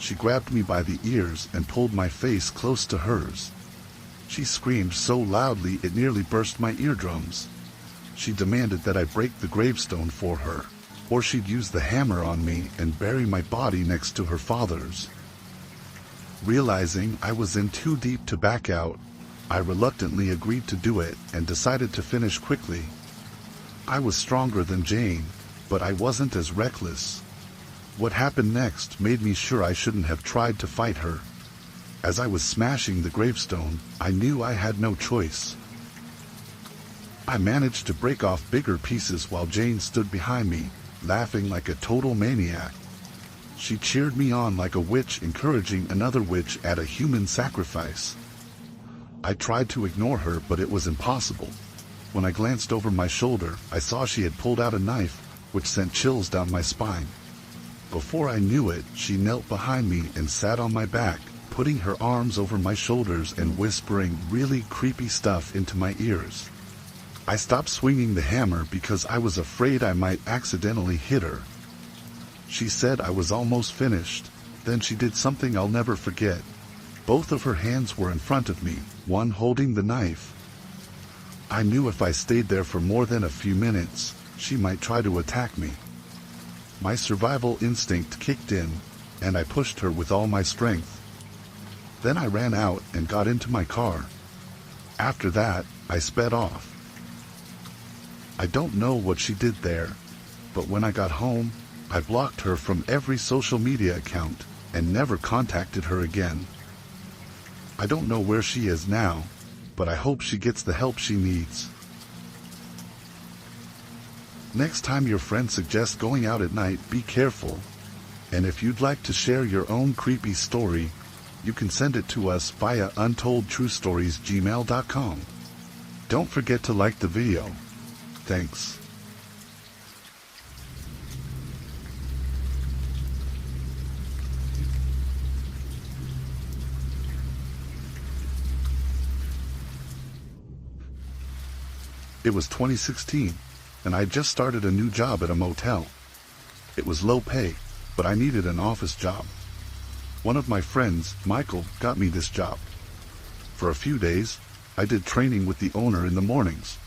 She grabbed me by the ears and pulled my face close to hers. She screamed so loudly it nearly burst my eardrums. She demanded that I break the gravestone for her, or she'd use the hammer on me and bury my body next to her father's. Realizing I was in too deep to back out, I reluctantly agreed to do it and decided to finish quickly. I was stronger than Jane, but I wasn't as reckless. What happened next made me sure I shouldn't have tried to fight her. As I was smashing the gravestone, I knew I had no choice. I managed to break off bigger pieces while Jane stood behind me, laughing like a total maniac. She cheered me on like a witch encouraging another witch at a human sacrifice. I tried to ignore her, but it was impossible. When I glanced over my shoulder, I saw she had pulled out a knife, which sent chills down my spine. Before I knew it, she knelt behind me and sat on my back, putting her arms over my shoulders and whispering really creepy stuff into my ears. I stopped swinging the hammer because I was afraid I might accidentally hit her. She said I was almost finished. Then she did something I'll never forget. Both of her hands were in front of me, one holding the knife. I knew if I stayed there for more than a few minutes, she might try to attack me. My survival instinct kicked in, and I pushed her with all my strength. Then I ran out and got into my car. After that, I sped off. I don't know what she did there, but when I got home, I blocked her from every social media account and never contacted her again. I don't know where she is now, but I hope she gets the help she needs. Next time your friend suggests going out at night, be careful. And if you'd like to share your own creepy story, you can send it to us via untoldtruestoriesgmail.com. Don't forget to like the video. Thanks. It was 2016, and I just started a new job at a motel. It was low pay, but I needed an office job. One of my friends, Michael, got me this job. For a few days, I did training with the owner in the mornings.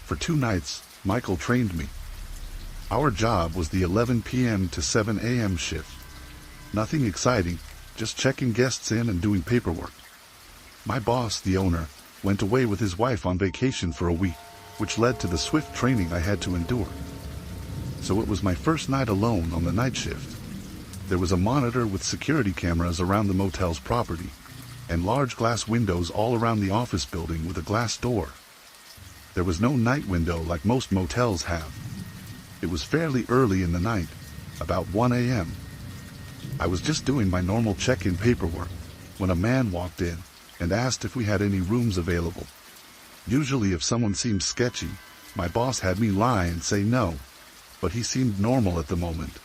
For 2 nights, Michael trained me. Our job was the 11 p.m. to 7 a.m. shift. Nothing exciting, just checking guests in and doing paperwork. My boss, the owner, went away with his wife on vacation for a week, which led to the swift training I had to endure. So it was my first night alone on the night shift. There was a monitor with security cameras around the motel's property, and large glass windows all around the office building with a glass door. There was no night window like most motels have. It was fairly early in the night, about 1 a.m. I was just doing my normal check-in paperwork when a man walked in and asked if we had any rooms available. Usually if someone seemed sketchy, my boss had me lie and say no, but he seemed normal at the moment.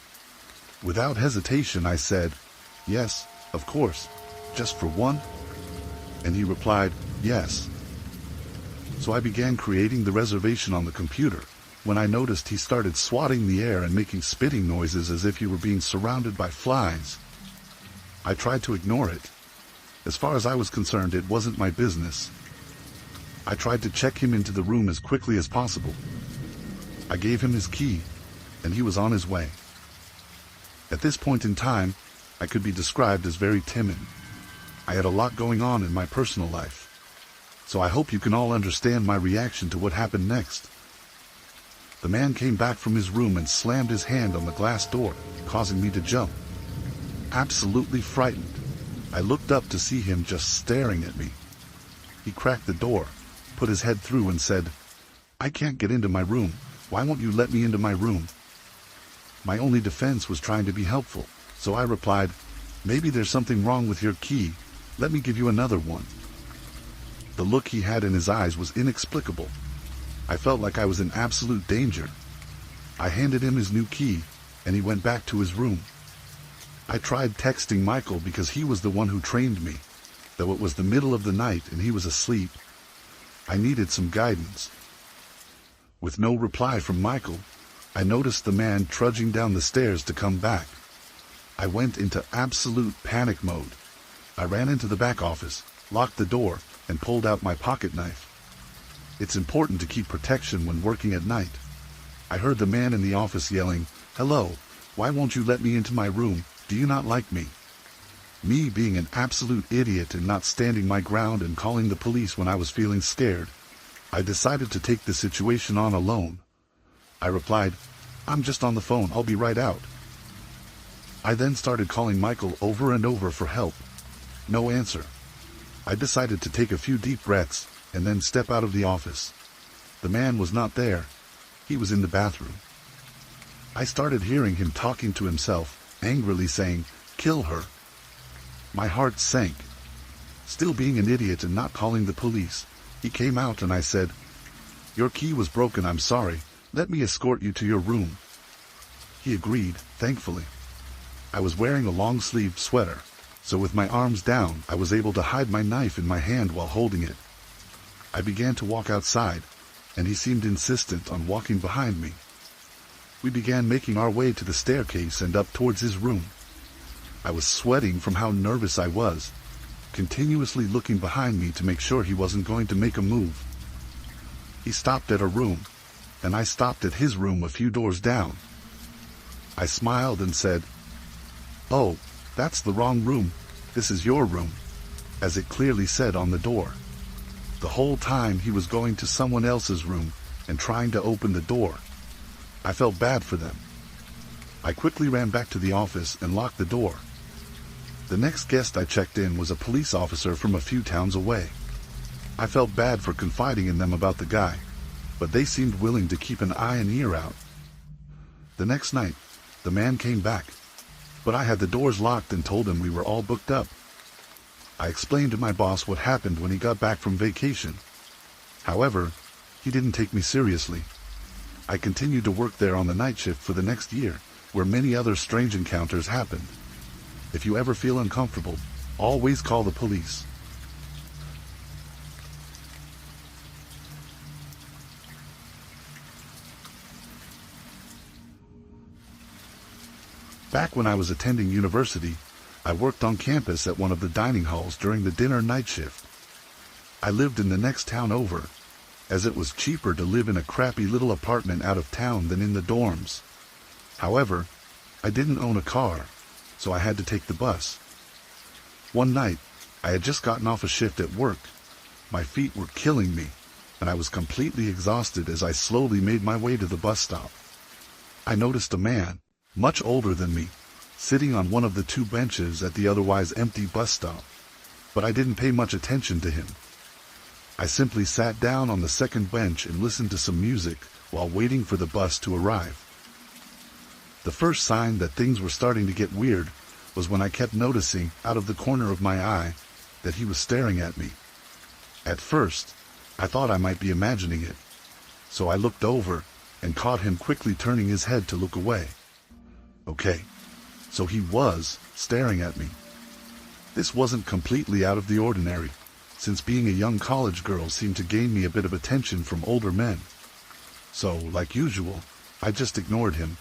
Without hesitation I said, "Yes, of course, just for one?" And he replied, "Yes." So I began creating the reservation on the computer, when I noticed he started swatting the air and making spitting noises as if he were being surrounded by flies. I tried to ignore it. As far as I was concerned, it wasn't my business. I tried to check him into the room as quickly as possible. I gave him his key, and he was on his way. At this point in time, I could be described as very timid. I had a lot going on in my personal life. So I hope you can all understand my reaction to what happened next. The man came back from his room and slammed his hand on the glass door, causing me to jump. Absolutely frightened, I looked up to see him just staring at me. He cracked the door, put his head through and said, "I can't get into my room. Why won't you let me into my room?" My only defense was trying to be helpful, so I replied, "Maybe there's something wrong with your key. Let me give you another one." The look he had in his eyes was inexplicable. I felt like I was in absolute danger. I handed him his new key, and he went back to his room. I tried texting Michael because he was the one who trained me, though it was the middle of the night and he was asleep. I needed some guidance. With no reply from Michael, I noticed the man trudging down the stairs to come back. I went into absolute panic mode. I ran into the back office, locked the door, and pulled out my pocket knife. It's important to keep protection when working at night. I heard the man in the office yelling, "Hello, why won't you let me into my room? Do you not like me?" Me being an absolute idiot and not standing my ground and calling the police when I was feeling scared, I decided to take the situation on alone. I replied, "I'm just on the phone, I'll be right out." I then started calling Michael over and over for help. No answer. I decided to take a few deep breaths and then step out of the office. The man was not there. He was in the bathroom. I started hearing him talking to himself, angrily saying, "Kill her." My heart sank. Still being an idiot and not calling the police, he came out and I said, "Your key was broken, I'm sorry. Let me escort you to your room." He agreed, thankfully. I was wearing a long-sleeved sweater, so with my arms down, I was able to hide my knife in my hand while holding it. I began to walk outside, and he seemed insistent on walking behind me. We began making our way to the staircase and up towards his room. I was sweating from how nervous I was, continuously looking behind me to make sure he wasn't going to make a move. He stopped at a room, and I stopped at his room a few doors down. I smiled and said, "Oh, that's the wrong room. This is your room," as it clearly said on the door. The whole time he was going to someone else's room and trying to open the door. I felt bad for them. I quickly ran back to the office and locked the door. The next guest I checked in was a police officer from a few towns away. I felt bad for confiding in them about the guy, but they seemed willing to keep an eye and ear out. The next night, the man came back, but I had the doors locked and told him we were all booked up. I explained to my boss what happened when he got back from vacation. However, he didn't take me seriously. I continued to work there on the night shift for the next year, where many other strange encounters happened. If you ever feel uncomfortable, always call the police. Back when I was attending university, I worked on campus at one of the dining halls during the dinner night shift. I lived in the next town over, as it was cheaper to live in a crappy little apartment out of town than in the dorms. However, I didn't own a car, so I had to take the bus. One night, I had just gotten off a shift at work. My feet were killing me, and I was completely exhausted as I slowly made my way to the bus stop. I noticed a man, much older than me, sitting on one of the two benches at the otherwise empty bus stop, but I didn't pay much attention to him. I simply sat down on the second bench and listened to some music while waiting for the bus to arrive. The first sign that things were starting to get weird was when I kept noticing, out of the corner of my eye, that he was staring at me. At first, I thought I might be imagining it, so I looked over and caught him quickly turning his head to look away. Okay, so he was staring at me. This wasn't completely out of the ordinary, since being a young college girl seemed to gain me a bit of attention from older men. So, like usual, I just ignored him.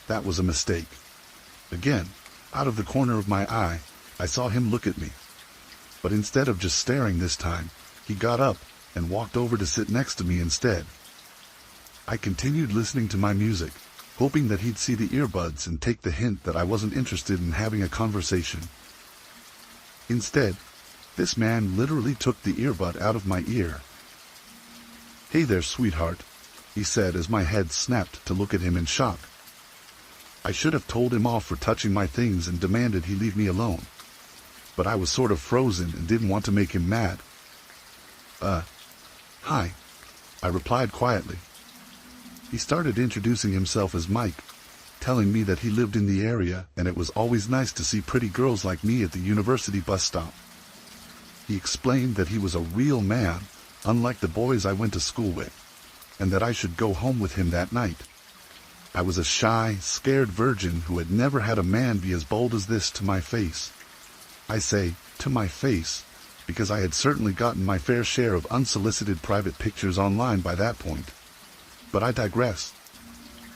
That was a mistake. Again, out of the corner of my eye, I saw him look at me. But instead of just staring this time, he got up and walked over to sit next to me instead. I continued listening to my music, hoping that he'd see the earbuds and take the hint that I wasn't interested in having a conversation. Instead, this man literally took the earbud out of my ear. "Hey there, sweetheart," he said as my head snapped to look at him in shock. I should have told him off for touching my things and demanded he leave me alone. But I was sort of frozen and didn't want to make him mad. Hi," I replied quietly. He started introducing himself as Mike, telling me that he lived in the area and it was always nice to see pretty girls like me at the university bus stop. He explained that he was a real man, unlike the boys I went to school with, and that I should go home with him that night. I was a shy, scared virgin who had never had a man be as bold as this to my face. I say, to my face, because I had certainly gotten my fair share of unsolicited private pictures online by that point. But I digress.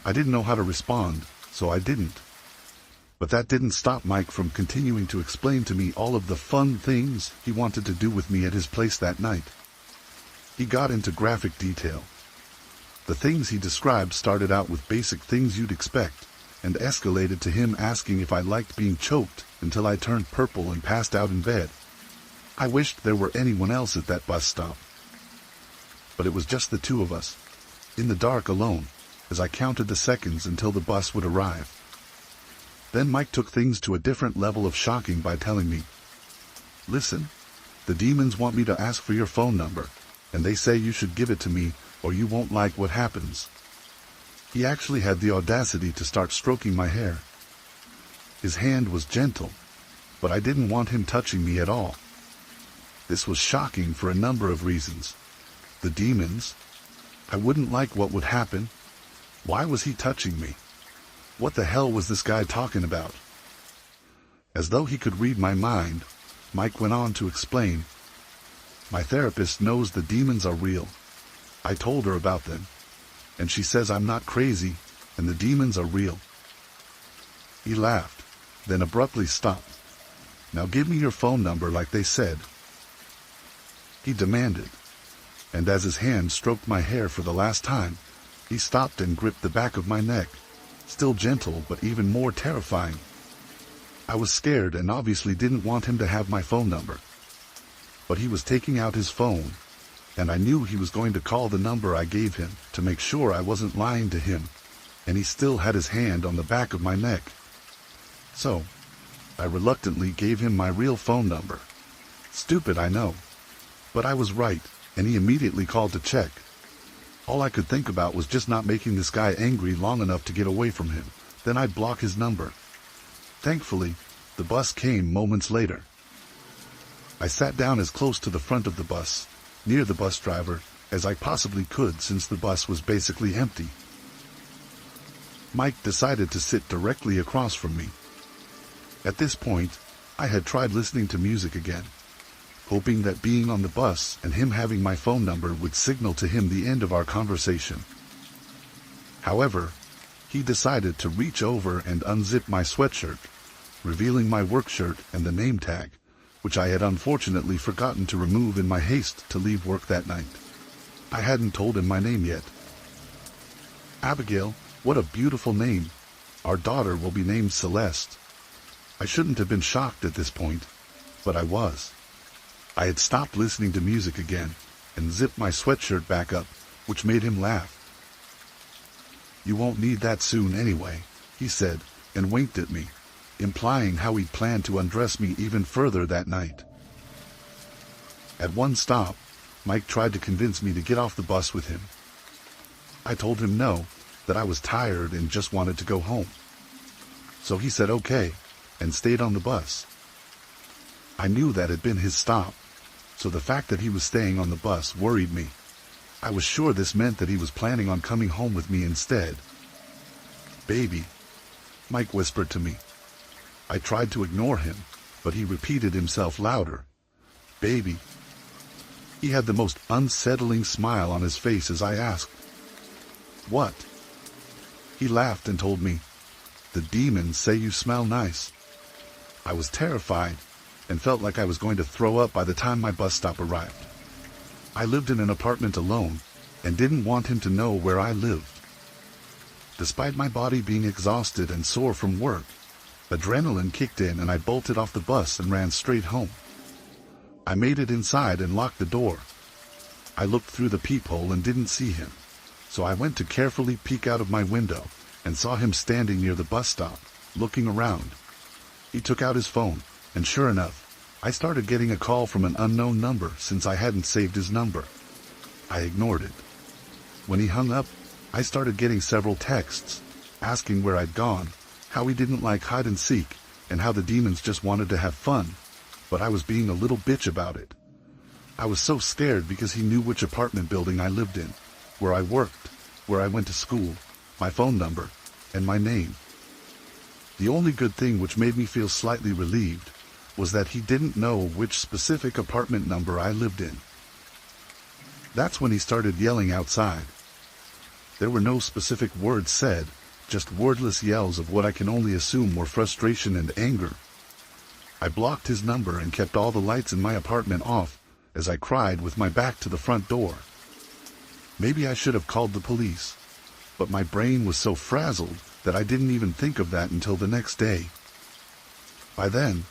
I didn't know how to respond, so I didn't. But that didn't stop Mike from continuing to explain to me all of the fun things he wanted to do with me at his place that night. He got into graphic detail. The things he described started out with basic things you'd expect, and escalated to him asking if I liked being choked until I turned purple and passed out in bed. I wished there were anyone else at that bus stop. But it was just the two of us, in the dark alone, as I counted the seconds until the bus would arrive. Then Mike took things to a different level of shocking by telling me, "Listen, the demons want me to ask for your phone number, and they say you should give it to me or you won't like what happens." He actually had the audacity to start stroking my hair. His hand was gentle, but I didn't want him touching me at all. This was shocking for a number of reasons. The demons. I wouldn't like what would happen. Why was he touching me? What the hell was this guy talking about? As though he could read my mind, Mike went on to explain, "My therapist knows the demons are real. I told her about them, and she says I'm not crazy, and the demons are real." He laughed, then abruptly stopped. "Now give me your phone number like they said," he demanded, and as his hand stroked my hair for the last time, he stopped and gripped the back of my neck, still gentle but even more terrifying. I was scared and obviously didn't want him to have my phone number. But he was taking out his phone, and I knew he was going to call the number I gave him to make sure I wasn't lying to him, and he still had his hand on the back of my neck. So, I reluctantly gave him my real phone number. Stupid, I know. But I was right, and he immediately called to check. All I could think about was just not making this guy angry long enough to get away from him. Then I'd block his number. Thankfully, the bus came moments later. I sat down as close to the front of the bus, near the bus driver, as I possibly could since the bus was basically empty. Mike decided to sit directly across from me. At this point, I had tried listening to music again, hoping that being on the bus and him having my phone number would signal to him the end of our conversation. However, he decided to reach over and unzip my sweatshirt, revealing my work shirt and the name tag, which I had unfortunately forgotten to remove in my haste to leave work that night. I hadn't told him my name yet. "Abigail, what a beautiful name. Our daughter will be named Celeste." I shouldn't have been shocked at this point, but I was. I had stopped listening to music again and zipped my sweatshirt back up, which made him laugh. "You won't need that soon anyway," he said, and winked at me, implying how he planned to undress me even further that night. At one stop, Mike tried to convince me to get off the bus with him. I told him no, that I was tired and just wanted to go home. So he said okay, and stayed on the bus. I knew that had been his stop, so the fact that he was staying on the bus worried me. I was sure this meant that he was planning on coming home with me instead. "Baby," Mike whispered to me. I tried to ignore him, but he repeated himself louder. "Baby." He had the most unsettling smile on his face as I asked, "What?" He laughed and told me, "The demons say you smell nice." I was terrified and felt like I was going to throw up by the time my bus stop arrived. I lived in an apartment alone and didn't want him to know where I lived. Despite my body being exhausted and sore from work, adrenaline kicked in and I bolted off the bus and ran straight home. I made it inside and locked the door. I looked through the peephole and didn't see him, so I went to carefully peek out of my window and saw him standing near the bus stop, looking around. He took out his phone, and sure enough, I started getting a call from an unknown number since I hadn't saved his number. I ignored it. When he hung up, I started getting several texts, asking where I'd gone, how he didn't like hide and seek, and how the demons just wanted to have fun, but I was being a little bitch about it. I was so scared because he knew which apartment building I lived in, where I worked, where I went to school, my phone number, and my name. The only good thing which made me feel slightly relieved was that he didn't know which specific apartment number I lived in. That's when he started yelling outside. There were no specific words said, just wordless yells of what I can only assume were frustration and anger. I blocked his number and kept all the lights in my apartment off as I cried with my back to the front door. Maybe I should have called the police, but my brain was so frazzled that I didn't even think of that until the next day. By then,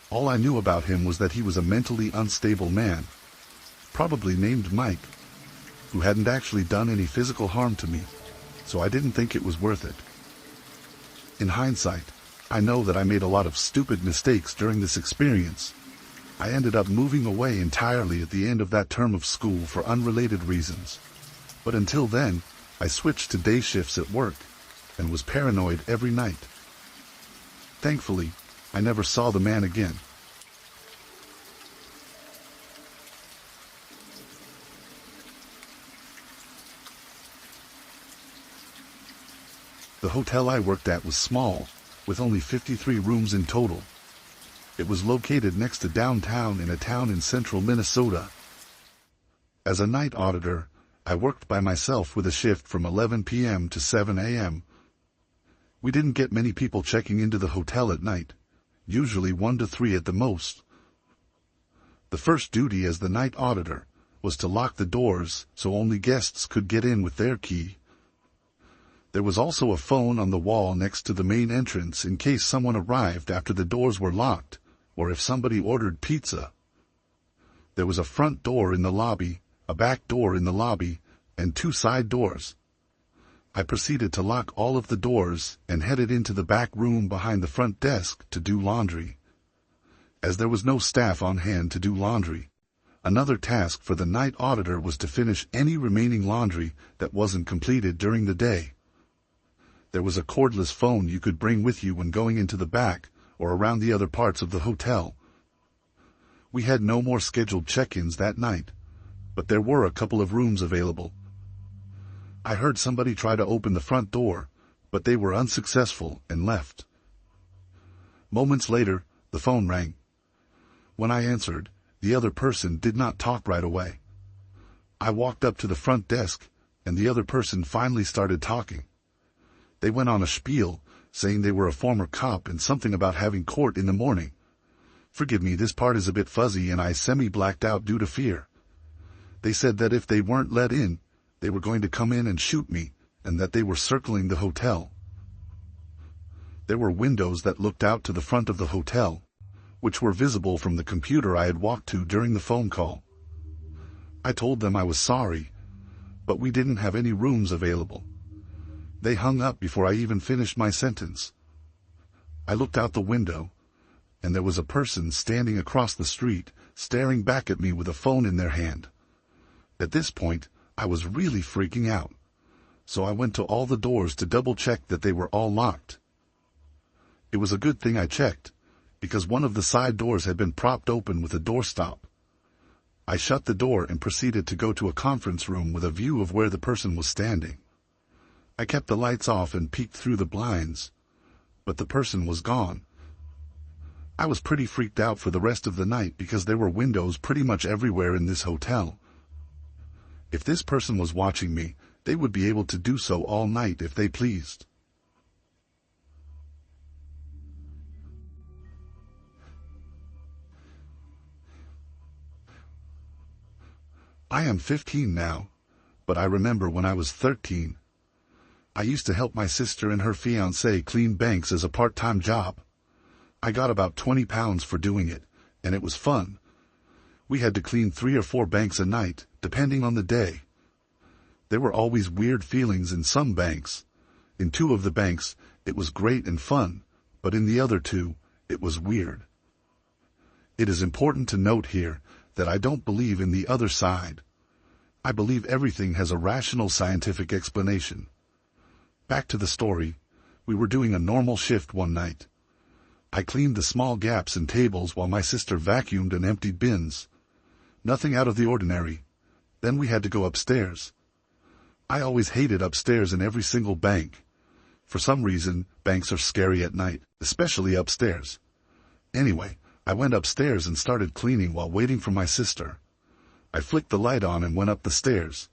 all I knew about him was that he was a mentally unstable man, probably named Mike, who hadn't actually done any physical harm to me, so I didn't think it was worth it. In hindsight, I know that I made a lot of stupid mistakes during this experience. I ended up moving away entirely at the end of that term of school for unrelated reasons. But until then, I switched to day shifts at work and was paranoid every night. Thankfully, I never saw the man again. The hotel I worked at was small, with only 53 rooms in total. It was located next to downtown in a town in central Minnesota. As a night auditor, I worked by myself with a shift from 11 p.m. to 7 a.m. We didn't get many people checking into the hotel at night, usually 1 to 3 at the most. The first duty as the night auditor was to lock the doors so only guests could get in with their key. There was also a phone on the wall next to the main entrance in case someone arrived after the doors were locked, or if somebody ordered pizza. There was a front door in the lobby, a back door in the lobby, and 2 side doors. I proceeded to lock all of the doors and headed into the back room behind the front desk to do laundry. As there was no staff on hand to do laundry, another task for the night auditor was to finish any remaining laundry that wasn't completed during the day. There was a cordless phone you could bring with you when going into the back or around the other parts of the hotel. We had no more scheduled check-ins that night, but there were a couple of rooms available. I heard somebody try to open the front door, but they were unsuccessful and left. Moments later, the phone rang. When I answered, the other person did not talk right away. I walked up to the front desk, and the other person finally started talking. They went on a spiel, saying they were a former cop and something about having court in the morning. Forgive me, this part is a bit fuzzy and I semi-blacked out due to fear. They said that if they weren't let in, they were going to come in and shoot me, and that they were circling the hotel. There were windows that looked out to the front of the hotel, which were visible from the computer I had walked to during the phone call. I told them I was sorry, but we didn't have any rooms available. They hung up before I even finished my sentence. I looked out the window, and there was a person standing across the street, staring back at me with a phone in their hand. At this point, I was really freaking out, so I went to all the doors to double-check that they were all locked. It was a good thing I checked, because one of the side doors had been propped open with a doorstop. I shut the door and proceeded to go to a conference room with a view of where the person was standing. I kept the lights off and peeked through the blinds, but the person was gone. I was pretty freaked out for the rest of the night because there were windows pretty much everywhere in this hotel. If this person was watching me, they would be able to do so all night if they pleased. I am 15 now, but I remember when I was 13. I used to help my sister and her fiancé clean banks as a part-time job. I got about 20 pounds for doing it, and it was fun. We had to clean 3 or 4 banks a night, depending on the day. There were always weird feelings in some banks. In 2 of the banks, it was great and fun, but in the other 2, it was weird. It is important to note here that I don't believe in the other side. I believe everything has a rational scientific explanation. Back to the story, we were doing a normal shift one night. I cleaned the small gaps in tables while my sister vacuumed and emptied bins. Nothing out of the ordinary. Then we had to go upstairs. I always hated upstairs in every single bank. For some reason, banks are scary at night, especially upstairs. Anyway, I went upstairs and started cleaning while waiting for my sister. I flicked the light on and went up the stairs.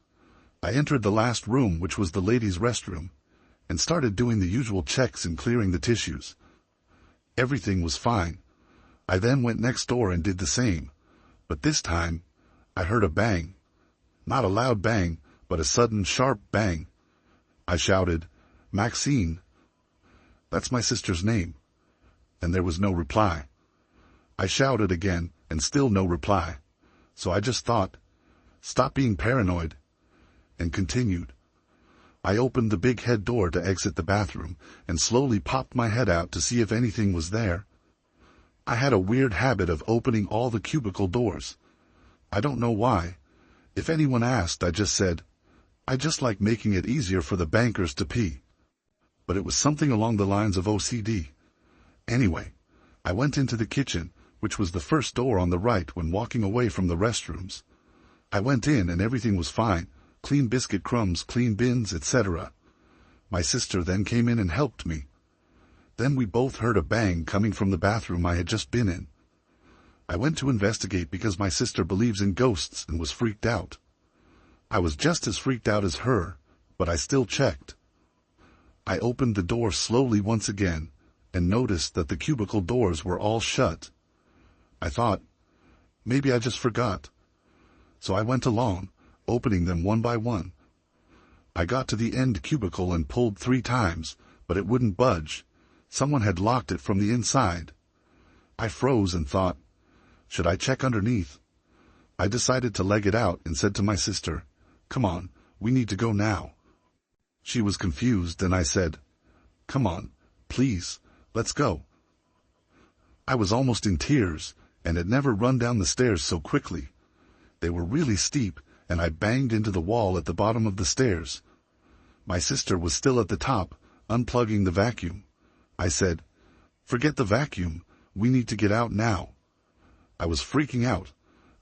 I entered the last room, which was the ladies' restroom, and started doing the usual checks and clearing the tissues. Everything was fine. I then went next door and did the same, but this time, I heard a bang. Not a loud bang, but a sudden sharp bang. I shouted, "Maxine." That's my sister's name. And there was no reply. I shouted again, and still no reply. So I just thought, stop being paranoid, and continued. I opened the big head door to exit the bathroom, and slowly popped my head out to see if anything was there. I had a weird habit of opening all the cubicle doors. I don't know why. If anyone asked, I just said, I just like making it easier for the bankers to pee. But it was something along the lines of OCD. Anyway, I went into the kitchen, which was the first door on the right when walking away from the restrooms. I went in and everything was fine, clean biscuit crumbs, clean bins, etc. My sister then came in and helped me. Then we both heard a bang coming from the bathroom I had just been in. I went to investigate because my sister believes in ghosts and was freaked out. I was just as freaked out as her, but I still checked. I opened the door slowly once again and noticed that the cubicle doors were all shut. I thought, maybe I just forgot. So I went along, opening them one by one. I got to the end cubicle and pulled 3 times, but it wouldn't budge. Someone had locked it from the inside. I froze and thought, should I check underneath? I decided to leg it out and said to my sister, come on, we need to go now. She was confused and I said, come on, please, let's go. I was almost in tears and had never run down the stairs so quickly. They were really steep and I banged into the wall at the bottom of the stairs. My sister was still at the top, unplugging the vacuum. I said, forget the vacuum, we need to get out now. I was freaking out.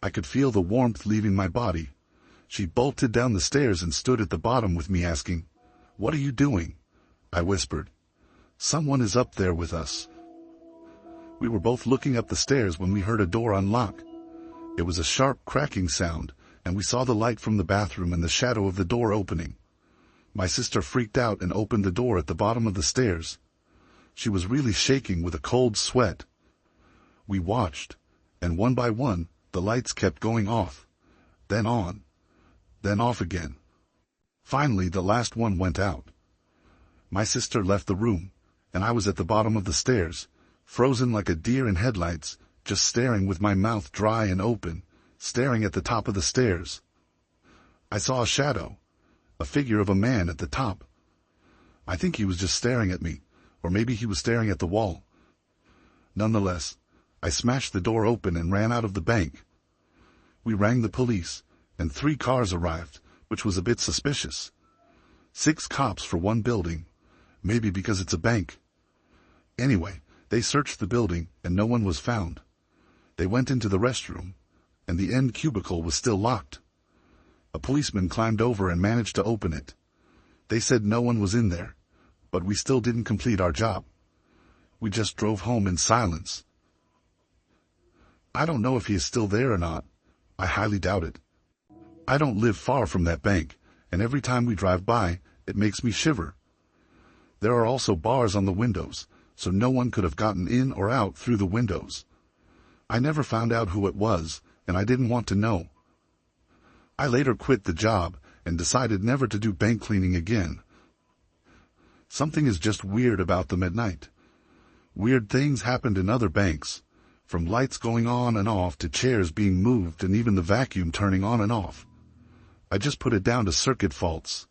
I could feel the warmth leaving my body. She bolted down the stairs and stood at the bottom with me asking, what are you doing? I whispered, someone is up there with us. We were both looking up the stairs when we heard a door unlock. It was a sharp cracking sound, and we saw the light from the bathroom and the shadow of the door opening. My sister freaked out and opened the door at the bottom of the stairs. She was really shaking with a cold sweat. We watched, and one by one, the lights kept going off, then on, then off again. Finally, the last one went out. My sister left the room, and I was at the bottom of the stairs, frozen like a deer in headlights, just staring with my mouth dry and open, staring at the top of the stairs. I saw a shadow, a figure of a man at the top. I think he was just staring at me, or maybe he was staring at the wall. Nonetheless, I smashed the door open and ran out of the bank. We rang the police, and 3 cars arrived, which was a bit suspicious. 6 cops for one building, maybe because it's a bank. Anyway, they searched the building, and no one was found. They went into the restroom, and the end cubicle was still locked. A policeman climbed over and managed to open it. They said no one was in there, but we still didn't complete our job. We just drove home in silence. I don't know if he is still there or not. I highly doubt it. I don't live far from that bank, and every time we drive by, it makes me shiver. There are also bars on the windows, so no one could have gotten in or out through the windows. I never found out who it was, and I didn't want to know. I later quit the job and decided never to do bank cleaning again. Something is just weird about them at night. Weird things happened in other banks, from lights going on and off to chairs being moved and even the vacuum turning on and off. I just put it down to circuit faults.